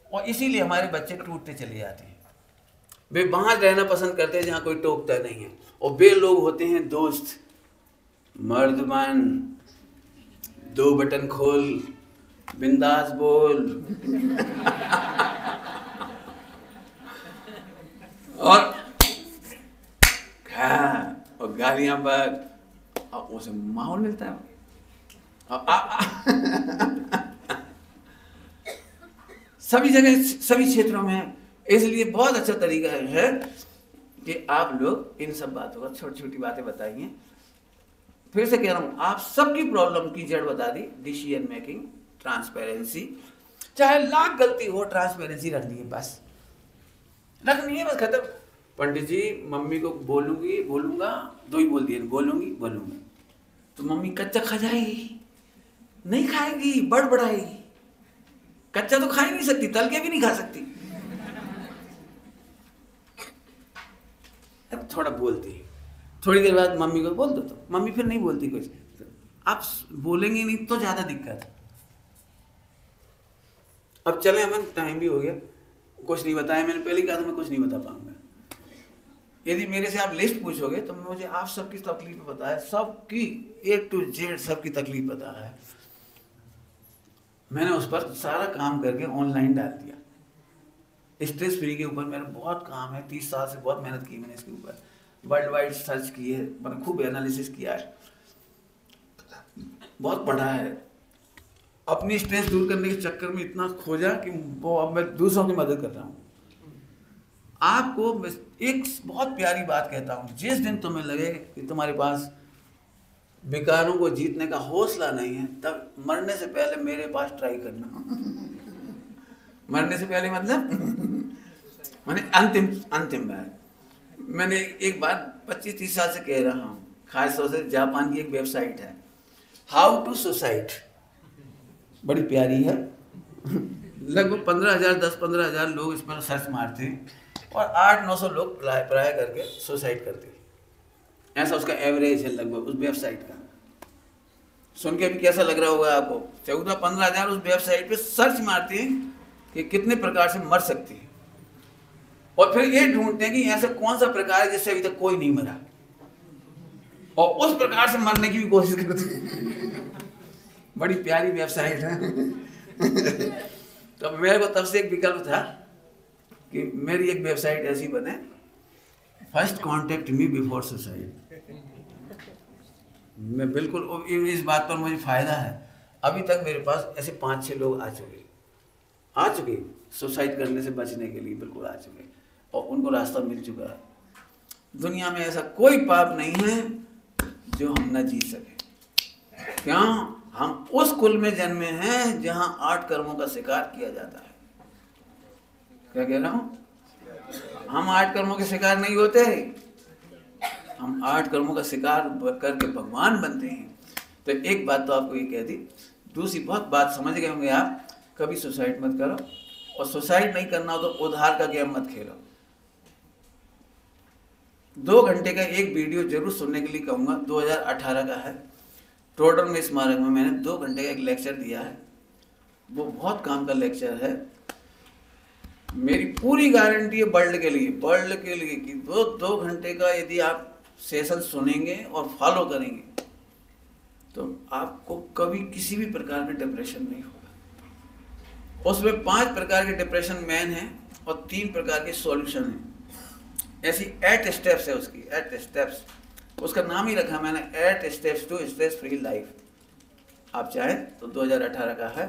और इसीलिए हमारे बच्चे टूटते चले जाते हैं। वे वहां रहना पसंद करते हैं जहां कोई टोकता नहीं है, और वे लोग होते हैं दोस्त। मर्द बन, 2 बटन खोल, बिंदास बोल, और गालियां बक, और उसे माहौल मिलता है। सभी जगह, सभी क्षेत्रों में। इसलिए बहुत अच्छा तरीका है कि आप लोग इन सब बातों का, छोटी छोटी बातें बताइए। फिर से कह रहा हूं, आप सबकी प्रॉब्लम की जड़ बता दी, डिसीजन मेकिंग, ट्रांसपेरेंसी। चाहे लाख गलती हो, ट्रांसपेरेंसी रखनी है, बस रखनी है, बस खत्म। पंडित जी मम्मी को बोलूंगा, 2 ही बोल दिए, बोलूंगा तो मम्मी कच्चा खा जाएगी, नहीं खाएगी, बड़बड़ाएगी। कच्चा तो खा ही नहीं सकती, तल के भी नहीं खा सकती। अब थोड़ा बोलती है, थोड़ी देर बाद मम्मी को बोल दो तो मम्मी फिर नहीं बोलती कुछ। आप बोलेंगे नहीं तो ज्यादा दिक्कत। अब चले, हमें टाइम भी हो गया, कुछ नहीं बताया। मैंने पहले कहा था मैं कुछ नहीं बता पाऊंगा। यदि मेरे से आप लिस्ट पूछोगे तो मुझे आप सबकी तकलीफ पता है, सबकी A to Z सबकी तकलीफ पता है। मैंने उस पर सारा काम करके ऑनलाइन डाल दिया। स्ट्रेस फ्री के ऊपर मेरा बहुत काम है, 30 साल से बहुत मेहनत की मैंने इसके ऊपर, वर्ल्ड वाइड सर्च की है, मैंने खूब एनालिसिस किया है, बहुत पढ़ा है। अपनी स्ट्रेस दूर करने के चक्कर में इतना खोजा कि वो अब मैं दूसरों की मदद कर रहा हूँ। आपको एक बहुत प्यारी बात कहता हूँ, जिस दिन तुम्हें लगे कि तुम्हारे पास विकारों को जीतने का हौसला नहीं है, तब मरने से पहले मेरे पास ट्राई करना। मरने से पहले मतलब मैंने अंतिम बार मैंने एक बात 25-30 साल से कह रहा हूँ, खास तौर से जापान की एक वेबसाइट है हाउ टू सुसाइड, बड़ी प्यारी है। लगभग 15,000 10-15,000 लोग इस पर सर्च मारते हैं और 800-900 लोग प्राय करके सुसाइड करते हैं। ऐसा उसका एवरेज है लगभग उस वेबसाइट का। सुन के भी कैसा लग रहा होगा आपको? 14-15,000 उस वेबसाइट पे सर्च मारते हैं कि कितने प्रकार से मर सकती है, और फिर ये ढूंढते हैं कि ऐसा कौन सा प्रकार है जिससे अभी तक कोई नहीं मरा, और उस प्रकार से मरने की भी कोशिश करते हैं। बड़ी प्यारी वेबसाइट है। तो मेरे को तब से एक विकल्प था कि मेरी एक वेबसाइट ऐसी बने, first contact me before suicide. मैं बिल्कुल इस बात पर मुझे फायदा है, अभी तक मेरे पास ऐसे 5-6 लोग आ चुके सुसाइड करने से बचने के लिए, बिल्कुल आ चुके, और उनको रास्ता मिल चुका है। दुनिया में ऐसा कोई पाप नहीं है जो हम न जीत सके। क्यों? हम उस कुल में जन्मे हैं जहां 8 कर्मों का शिकार किया जाता है। क्या कह रहा हूं? हम 8 कर्मों के शिकार नहीं होते, हम 8 कर्मों का शिकार करके भगवान बनते हैं। तो एक बात तो आपको ये कह दी। दूसरी बहुत बात समझ गए होंगे आप, कभी सुसाइड मत करो, और सुसाइड नहीं करना हो तो उधार का गेम मत खेलो। 2 घंटे का एक वीडियो जरूर सुनने के लिए कहूँगा, 2018 का है, टोडर में स्मारक में मैंने 2 घंटे का एक लेक्चर दिया है। वो बहुत काम का लेक्चर है। मेरी पूरी गारंटी है वर्ल्ड के लिए कि 2 घंटे का यदि आप सेशन सुनेंगे और फॉलो करेंगे तो आपको कभी किसी भी प्रकार का डिप्रेशन नहीं होगा। उसमें 5 प्रकार के डिप्रेशन मेन हैं और 3 प्रकार के सॉल्यूशन हैं। ऐसी 8 स्टेप्स है उसकी, 8 स्टेप्स। उसका नाम ही रखा मैंने 8 steps to stress free life. आप चाहें तो 2018 का है,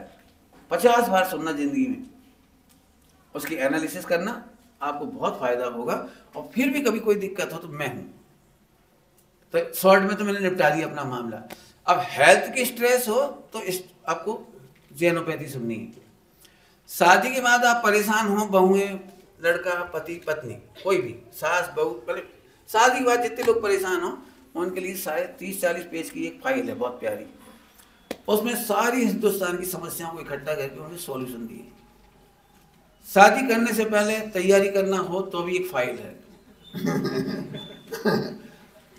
50 बार सुनना जिंदगी में, उसकी एनालिसिस करना, आपको बहुत फायदा होगा। और फिर भी कभी कोई दिक्कत हो तो मैं हूं। तो शॉर्ट में तो मैंने निपटा दिया अपना मामला। अब हेल्थ की स्ट्रेस हो तो आपको जेनोपैथी सुननी है। शादी के बाद आप परेशान हो, बहुएं, लड़का, पति, पत्नी, कोई भी, सास, बहू, पहले शादी के बाद जितने लोग परेशान हो उनके लिए शायद 30-40 पेज की एक फाइल है बहुत प्यारी, उसमें सारी हिंदुस्तान की समस्याओं को इकट्ठा करके उन्हें सॉल्यूशन दिए। शादी करने से पहले तैयारी करना हो तो भी एक फाइल है।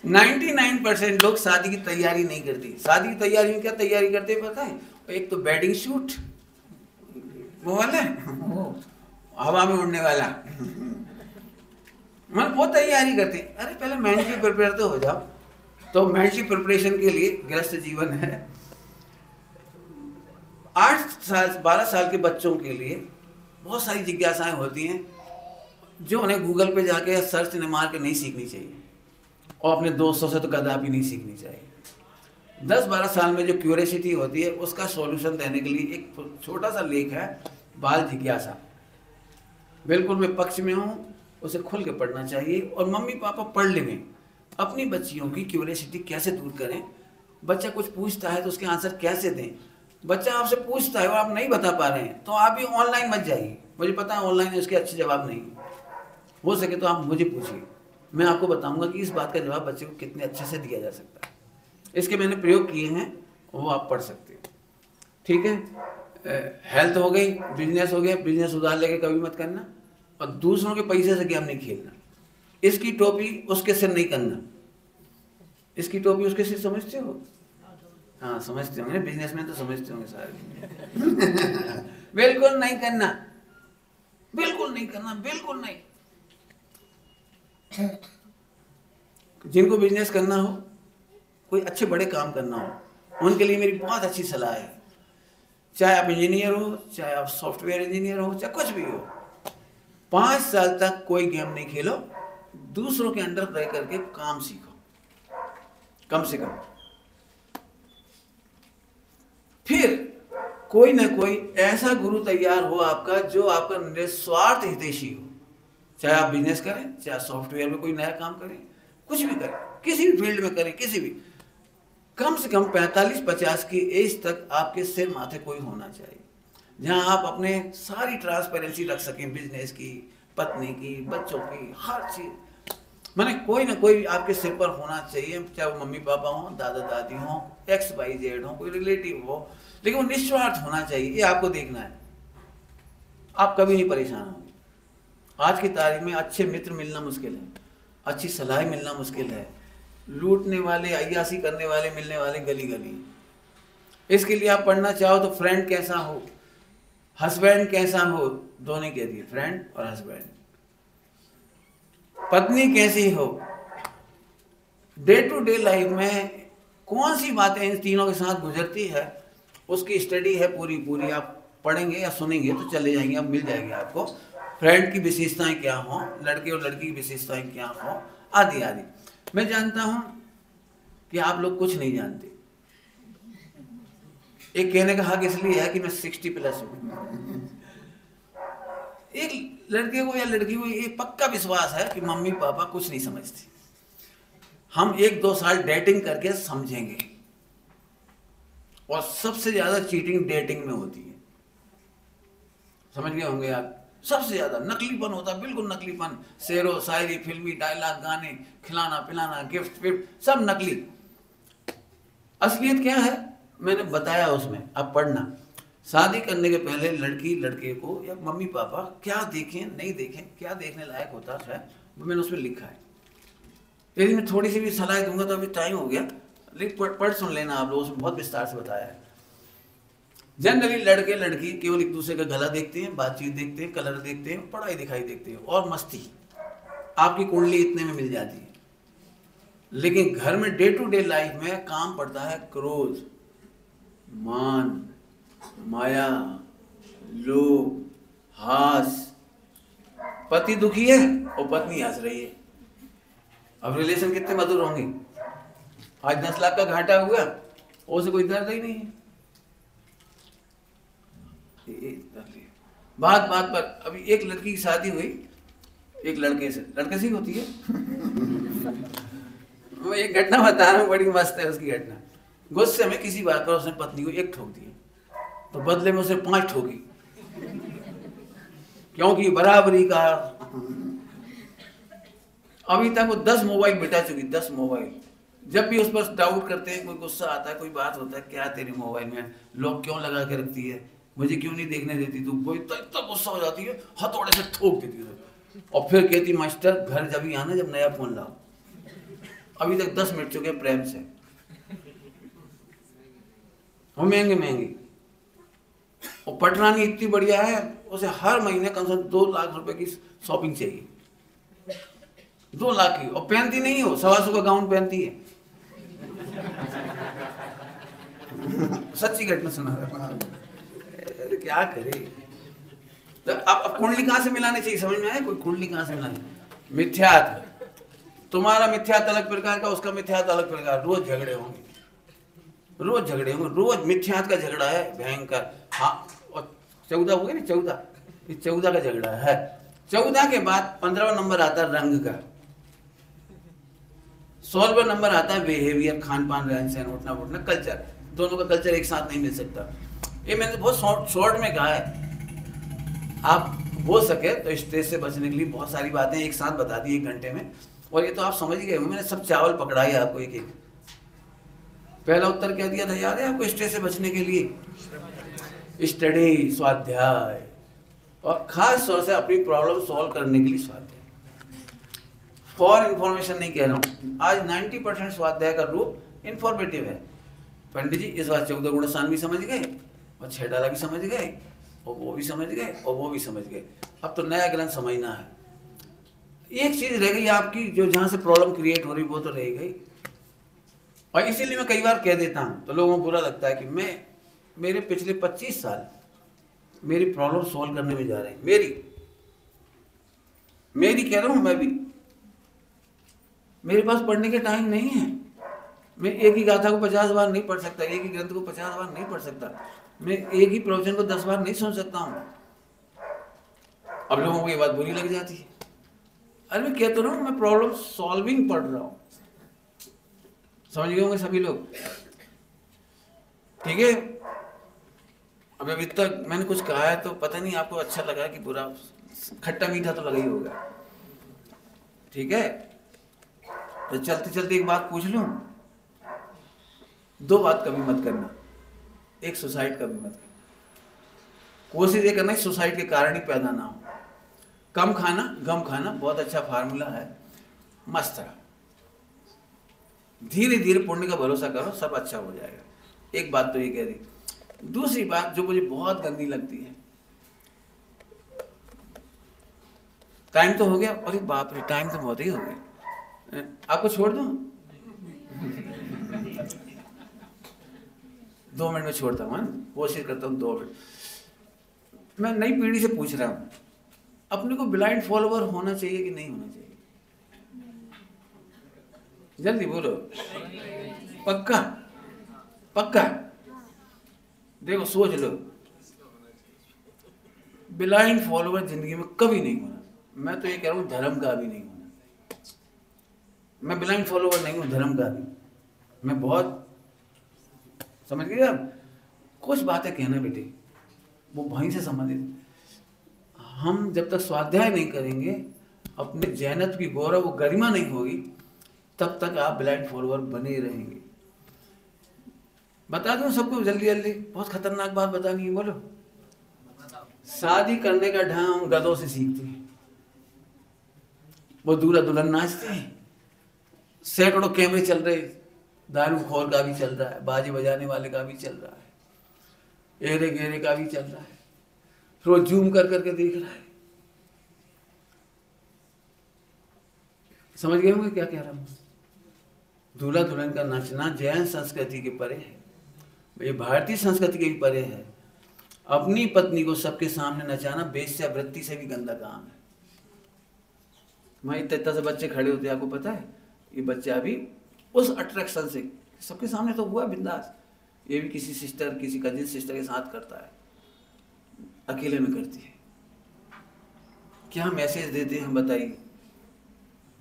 99% लोग शादी की तैयारी नहीं करती। शादी की तैयारी में क्या तैयारी करते हैं पता है? एक तो वेडिंग शूट, वो वाला हवा में उड़ने वाला, मतलब वो तैयारी करते हैं। अरे पहले मेंटली प्रिपेयर तो हो जाओ। तो मेंटली प्रिपरेशन के लिए गृहस्थ जीवन है। 8-12 साल के बच्चों के लिए बहुत सारी जिज्ञासाएं होती हैं जो उन्हें गूगल पे जाके सर्च ने मार के नहीं सीखनी चाहिए, और अपने दोस्तों से तो कदापि नहीं सीखनी चाहिए। 10-12 साल में जो क्यूरियोसिटी होती है उसका सॉल्यूशन देने के लिए एक छोटा सा लेख है, बाल जिज्ञासा। बिल्कुल मैं पक्ष में हूँ, उसे खुल के पढ़ना चाहिए। और मम्मी पापा पढ़ लें, अपनी बच्चियों की क्यूरियोसिटी कैसे दूर करें। बच्चा कुछ पूछता है तो उसके आंसर कैसे दें। बच्चा आपसे पूछता है और आप नहीं बता पा रहे हैं तो आप भी ऑनलाइन मत जाइए। मुझे पता है ऑनलाइन उसके अच्छे जवाब नहीं, हो सके तो आप मुझे पूछिए, मैं आपको बताऊंगा कि इस बात का जवाब बच्चे को कितने अच्छे से दिया जा सकता है। इसके मैंने प्रयोग किए हैं, वो आप पढ़ सकते हैं। ठीक है, हेल्थ हो गई, बिजनेस हो गया। बिजनेस उधार लेके कभी मत करना, और दूसरों के पैसे से गेम नहीं खेलना। इसकी टोपी उसके सिर नहीं करना। इसकी टोपी उसके सिर, समझते हो? हाँ समझते होंगे, बिजनेसमैन तो समझते होंगे सारे। बिल्कुल नहीं करना, बिल्कुल नहीं करना, बिल्कुल नहीं। जिनको बिजनेस करना हो, कोई अच्छे बड़े काम करना हो, उनके लिए मेरी बहुत अच्छी सलाह है। चाहे आप इंजीनियर हो, चाहे आप सॉफ्टवेयर इंजीनियर हो, चाहे कुछ भी हो, 5 साल तक कोई गेम नहीं खेलो, दूसरों के अंडर रह करके काम सीखो कम से कम। फिर कोई ना कोई ऐसा गुरु तैयार हो आपका जो आपका निस्वार्थ हितैषी हो। चाहे आप बिजनेस करें, चाहे सॉफ्टवेयर में कोई नया काम करें, कुछ भी करें, किसी भी फील्ड में करें, किसी भी, कम से कम 45-50 की एज तक आपके सिर माथे कोई होना चाहिए, जहां आप अपने सारी ट्रांसपेरेंसी रख सकें, बिजनेस की, पत्नी की, बच्चों की, हर चीज। माने कोई ना कोई आपके सिर पर होना चाहिए, चाहे वो मम्मी पापा हो, दादा दादी हो, XYZ हो, कोई रिलेटिव हो, लेकिन वो निस्वार्थ होना चाहिए। ये आपको देखना है, आप कभी नहीं परेशान होंगे। आज की तारीख में अच्छे मित्र मिलना मुश्किल है, अच्छी सलाह मिलना मुश्किल है, लूटने वाले, अय्यासी करने वाले मिलने वाले गली गली। इसके लिए आप पढ़ना चाहो तो फ्रेंड कैसा हो, हस्बैंड कैसा हो, दोनों कह दिए, फ्रेंड और हस्बैंड। पत्नी कैसी हो, डे टू डे लाइफ में कौन सी बातें इन तीनों के साथ गुजरती है, उसकी स्टडी है पूरी पूरी। आप पढ़ेंगे या सुनेंगे तो चले जाएंगे, अब मिल जाएंगे आपको। फ्रेंड की विशेषताएं क्या हो, लड़के और लड़की की विशेषताएं क्या हो, आदि आदि। मैं जानता हूं कि आप लोग कुछ नहीं जानते। एक कहने का हक इसलिए है कि मैं 60+ हूं। एक लड़के को या लड़की को ये पक्का विश्वास है कि मम्मी पापा कुछ नहीं समझते, हम 1-2 साल डेटिंग करके समझेंगे। और सबसे ज्यादा चीटिंग डेटिंग में होती है, समझ गए होंगे आप। सबसे ज्यादा नकलीपन होता है, बिल्कुल नकलीपन, शेरो शायरी, फिल्मी डायलॉग, गाने, खिलाना पिलाना, गिफ्ट विफ्ट, सब नकली। असलियत क्या है मैंने बताया उसमें, आप पढ़ना। शादी करने के पहले लड़की लड़के को या मम्मी पापा क्या देखें नहीं देखें, क्या देखने लायक होता है, वो मैंने उसमें लिखा है। यदि मैं थोड़ी सी भी सलाह दूंगा तो अभी टाइम हो गया, लेकिन पढ़ सुन लेना आप लोग, उसमें बहुत विस्तार से बताया है। जनरली लड़के लड़की केवल एक दूसरे का गला देखते हैं, बातचीत देखते हैं, कलर देखते हैं, पढ़ाई दिखाई देखते हैं और मस्ती। आपकी कुंडली इतने में मिल जाती है। लेकिन घर में डे टू डे लाइफ में काम पड़ता है क्रोध, मान, माया, लोभ, हास। पति दुखी है और पत्नी हंस रही है, अब रिलेशन कितने मधुर होंगे। आज 10 लाख का घाटा हुआ, उसे कोई दर्द ही नहीं है। बात बात पर अभी एक लड़की की शादी हुई एक लड़के से होती है। वो एक घटना बता रहा हूँ, बड़ी मस्त है उसकी घटना। गुस्से में किसी बात पर उसने पत्नी को 1 ठोक दिया, तो बदले में उसे 5 ठोकी, क्योंकि बराबरी का। अभी तक वो 10 मोबाइल बिटा चुकी, 10 मोबाइल। जब भी उस पर डाउट करते हैं, कोई गुस्सा आता है, कोई बात होता है, क्या तेरे मोबाइल में लॉक क्यों लगा के रखती है, मुझे क्यों नहीं देखने देती तू, कोई तब गुस्सा हो जाती है, हथौड़े से ठोक देती है। और फिर कहती मास्टर घर जब ही आना जब नया फोन लाओ। अभी तक 10 मिट चुके प्रेम से, वो महंगे महंगे। और पटरानी इतनी बढ़िया है, उसे हर महीने कम से कम 2 लाख रुपए की शॉपिंग चाहिए, 2 लाख की। और पहनती नहीं हो, 125 का गाउन पहनती है। सच्ची घटना सुना है। क्या करे तो अब कुंडली कहां से मिलानी चाहिए, समझ में आए? कोई कुंडली कहां से मिलानी? मिथ्यात्व, तुम्हारा मिथ्यात्व अलग प्रकार का, उसका मिथ्यात्व अलग प्रकार। रोज झगड़े होंगे, रोज झगड़े होंगे, रोज मिथ्यात्व का झगड़ा है भयंकर। हाँ, और 14 हो गए ना, 14, ये 14 का झगड़ा है। 14 के बाद 15वां नंबर आता है रंग का, 16वां नंबर आता है बिहेवियर, खान पान, रहन सहन, उठना उठना, कल्चर। दोनों का कल्चर एक साथ नहीं मिल सकता। ये मैंने बहुत शॉर्ट में कहा है। आप हो सके तो स्ट्रेस से बचने के लिए बहुत सारी बातें एक साथ बता दी 1 घंटे में, और ये तो आप समझ गए होंगे। मैंने सब चावल पकड़ाई आपको एक एक। पहला उत्तर क्या दिया था, याद है आपको? स्ट्रेस से बचने के लिए स्टडी, स्वाध्याय, और खास तौर से अपनी प्रॉब्लम सॉल्व करने के लिए स्वाध्याय। फॉर इंफॉर्मेशन नहीं कह रहा हूं। आज 90% स्वाध्याय का रूप इंफॉर्मेटिव है। पंडित जी इस बार 14 गुण सान भी समझ गए, और 6 डाला भी समझ गए, और वो भी समझ गए, और वो भी समझ गए। अब तो नया ग्रंथ समझना है। एक चीज रह गई आपकी, जो जहां से प्रॉब्लम क्रिएट हो रही वो तो रह गई। और इसीलिए मैं कई बार कह देता हूं तो लोगों को बुरा लगता है कि मेरे पिछले 25 साल मेरी प्रॉब्लम सॉल्व करने में जा रहे हैं। मेरी कह रहा हूं, मैं भी, मेरे पास पढ़ने के टाइम नहीं है। मैं एक ही गाथा को 50 बार नहीं पढ़ सकता, एक ही ग्रंथ को 50 बार नहीं पढ़ सकता। मैं एक ही प्रवचन को 10 बार नहीं सुन सकता हूँ। अब लोगों को ये बात बुरी लग जाती है। अरे मैं कहता रहा हूँ, मैं प्रॉब्लम सॉल्विंग पढ़ रहा हूँ। समझ गए होंगे सभी लोग, ठीक है। अब अभी तक मैंने कुछ कहा है तो पता नहीं आपको अच्छा लगा कि बुरा, खट्टा मीठा तो लगा ही होगा, ठीक है। तो चलते चलते एक बात पूछ लूं, 2 बात कभी मत करना, एक सुसाइड कभी मत करना। कोशिश ये करना सुसाइड के कारण ही पैदा ना हो। कम खाना, गम खाना, बहुत अच्छा फार्मूला है, मस्त रहा। धीरे धीरे पुण्य का भरोसा करो, सब अच्छा हो जाएगा। एक बात तो ये कह दी। दूसरी बात जो मुझे बहुत गंदी लगती है, टाइम तो हो गया, अरे बाप रे टाइम तो बहुत ही हो गया, आपको छोड़ दूं? 2 मिनट में छोड़ता हूँ, कोशिश करता हूँ 2 मिनट। मैं नई पीढ़ी से पूछ रहा हूँ, अपने को ब्लाइंड फॉलोवर होना चाहिए कि नहीं होना चाहिए? जल्दी बोलो। पक्का? पक्का? देखो सोच लो, ब्लाइंड फॉलोवर जिंदगी में कभी नहीं होना। मैं तो ये कह रहा हूँ धर्म का भी नहीं होना। मैं ब्लाइंड फॉलोवर नहीं हूँ, धर्म का भी। मैं बहुत, समझ गए आप? कुछ बातें कहना बेटे वो वहीं से संबंधित। हम जब तक स्वाध्याय नहीं करेंगे, अपने जैनत्व की गौरव वो गरिमा नहीं होगी, तब तक आप ब्लाइंड फॉलोवर बने रहेंगे। बता दूं सबको जल्दी जल्दी, बहुत खतरनाक बात बतानी है, बोलो। शादी करने का ढंग हम गधों से सीखते हैं। वो दूल्हा दुल्हन नाचते हैं, सैकड़ों कैमरे चल रहे, दारू खोर का भी चल रहा है, बाजे बजाने वाले का भी चल रहा है, एरे गेरे का भी चल रहा है, फिर वो जूम कर करके देख रहा है। समझ गए होंगे क्या कह रहा हूं? दूल्हा दुल्हन का नाचना जैन संस्कृति के परे है, ये भारतीय संस्कृति के भी परे है। अपनी पत्नी को सबके सामने नचाना वेश्यावृत्ति से भी गंदा काम है। वहां इतने से बच्चे खड़े होते हैं, आपको पता है? ये बच्चा अभी उस अट्रैक्शन से सबके सामने तो हुआ बिंदास, ये भी किसी सिस्टर, किसी कजिन सिस्टर के साथ करता है, अकेले में करती है। क्या मैसेज देते हैं बताइए?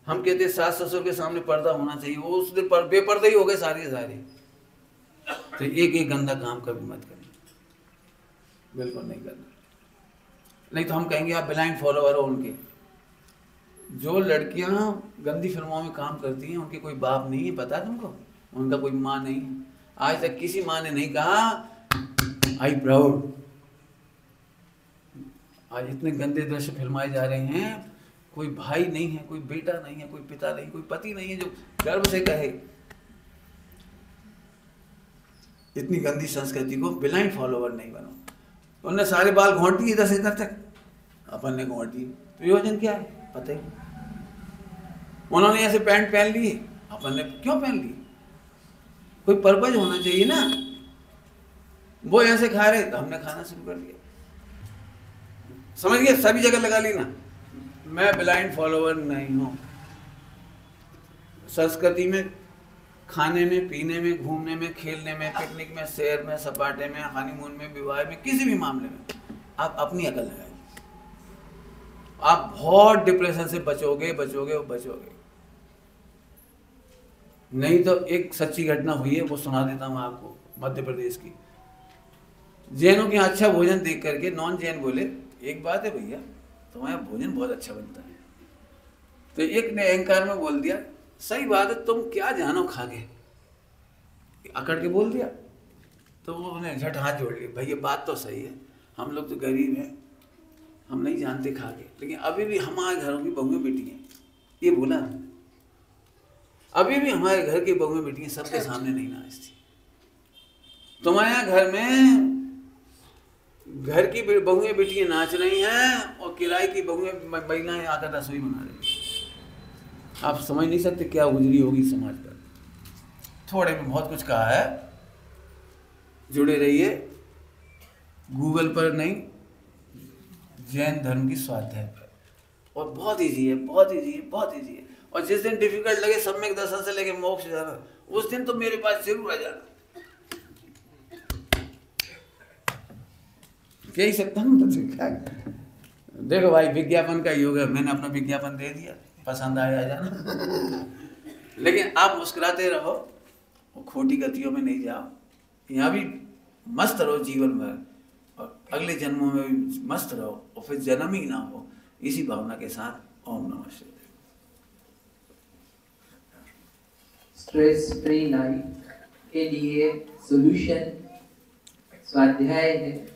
हम कहते हैं सास ससुर के सामने पर्दा होना चाहिए, वो उस दिन बेपर्दा ही हो गए सारे सारे। तो एक एक गंदा काम कभी मत करना, बिल्कुल नहीं करना। नहीं तो हम कहेंगे आप ब्लाइंड फॉलोअर हो उनके। जो लड़कियां गंदी फिल्मों में काम करती हैं, उनके कोई बाप नहीं है, पता है तुमको? उनका कोई माँ नहीं है। आज तक किसी माँ ने नहीं कहा आई प्राउड। आज इतने गंदे दृश्य फिल्माए जा रहे हैं, कोई भाई नहीं है, कोई बेटा नहीं है, कोई पिता नहीं, कोई पति नहीं है जो गर्व से कहे। इतनी गंदी संस्कृति को ब्लाइंड फॉलोवर नहीं बनो। उन्होंने सारे बाल घोंट दिए इधर से इधर तक, अपन ने घोंट दिए, प्रयोजन क्या है पता ही। उन्होंने ऐसे पैंट पहन लिए, अपन ने क्यों पहन लिए? कोई पर्पज होना चाहिए ना। वो ऐसे खा रहे तो हमने खाना शुरू कर दिया। समझ गए? सभी जगह लगा ली ना। मैं ब्लाइंड फॉलोवर नहीं हूं। संस्कृति में, खाने में, पीने में, घूमने में, खेलने में, पिकनिक में, सैर में, सपाटे में, हनीमून में, विवाह में, किसी भी मामले में आप अपनी अकल लगाइए। आप बहुत डिप्रेशन से बचोगे बचोगे और बचोगे। नहीं तो एक सच्ची घटना हुई है, वो सुना देता हूं आपको, मध्य प्रदेश की। जैनों के यहाँ अच्छा भोजन देख करके नॉन जैन बोले, एक बात है भैया, तुम्हारा भोजन बहुत अच्छा बनता है। तो एक ने अहंकार में बोल दिया, सही बात है, तुम क्या जानो खागे, अकड़ के बोल दिया। तो उन्होंने झट हाथ जोड़ लिए, भैया बात तो सही है, हम लोग तो गरीब हैं, हम नहीं जानते खागे, लेकिन अभी भी हमारे घरों की बहुएं बेटी हैं। ये बोला, अभी भी हमारे घर की बहुएं बेटियां सबके सामने नहीं नाचती। तुम्हारे यहाँ घर में घर की बहुएं बेटियां नाच रही हैं और किराए की बहुएं महिलाएं आकर रसोई बना रही हैं। आप समझ नहीं सकते क्या गुजरी होगी समाज पर। थोड़े में बहुत कुछ कहा है, जुड़े रहिए। गूगल पर नहीं, जैन धर्म की स्वाध्याय पर, और बहुत ईजी है, बहुत ईजी है, बहुत ईजी है। और जिस दिन डिफिकल्ट लगे सम्यक दर्शन से लेके मोक्ष जाना, उस दिन तो मेरे पास जरूर आ जाना। कह ही सकता हूँ तो क्या। देखो भाई, विज्ञापन का योग है, मैंने अपना विज्ञापन दे दिया, पसंद आया जाना। लेकिन आप मुस्कुराते रहो, खोटी गतियों में नहीं जाओ, यहाँ भी मस्त रहो जीवन भर, और अगले जन्मों में भी मस्त रहो, और फिर जन्म ही ना हो, इसी भावना के साथ ओम नमः शिवाय। स्ट्रेस फ्री लाइफ के लिए सॉल्यूशन स्वाध्याय है।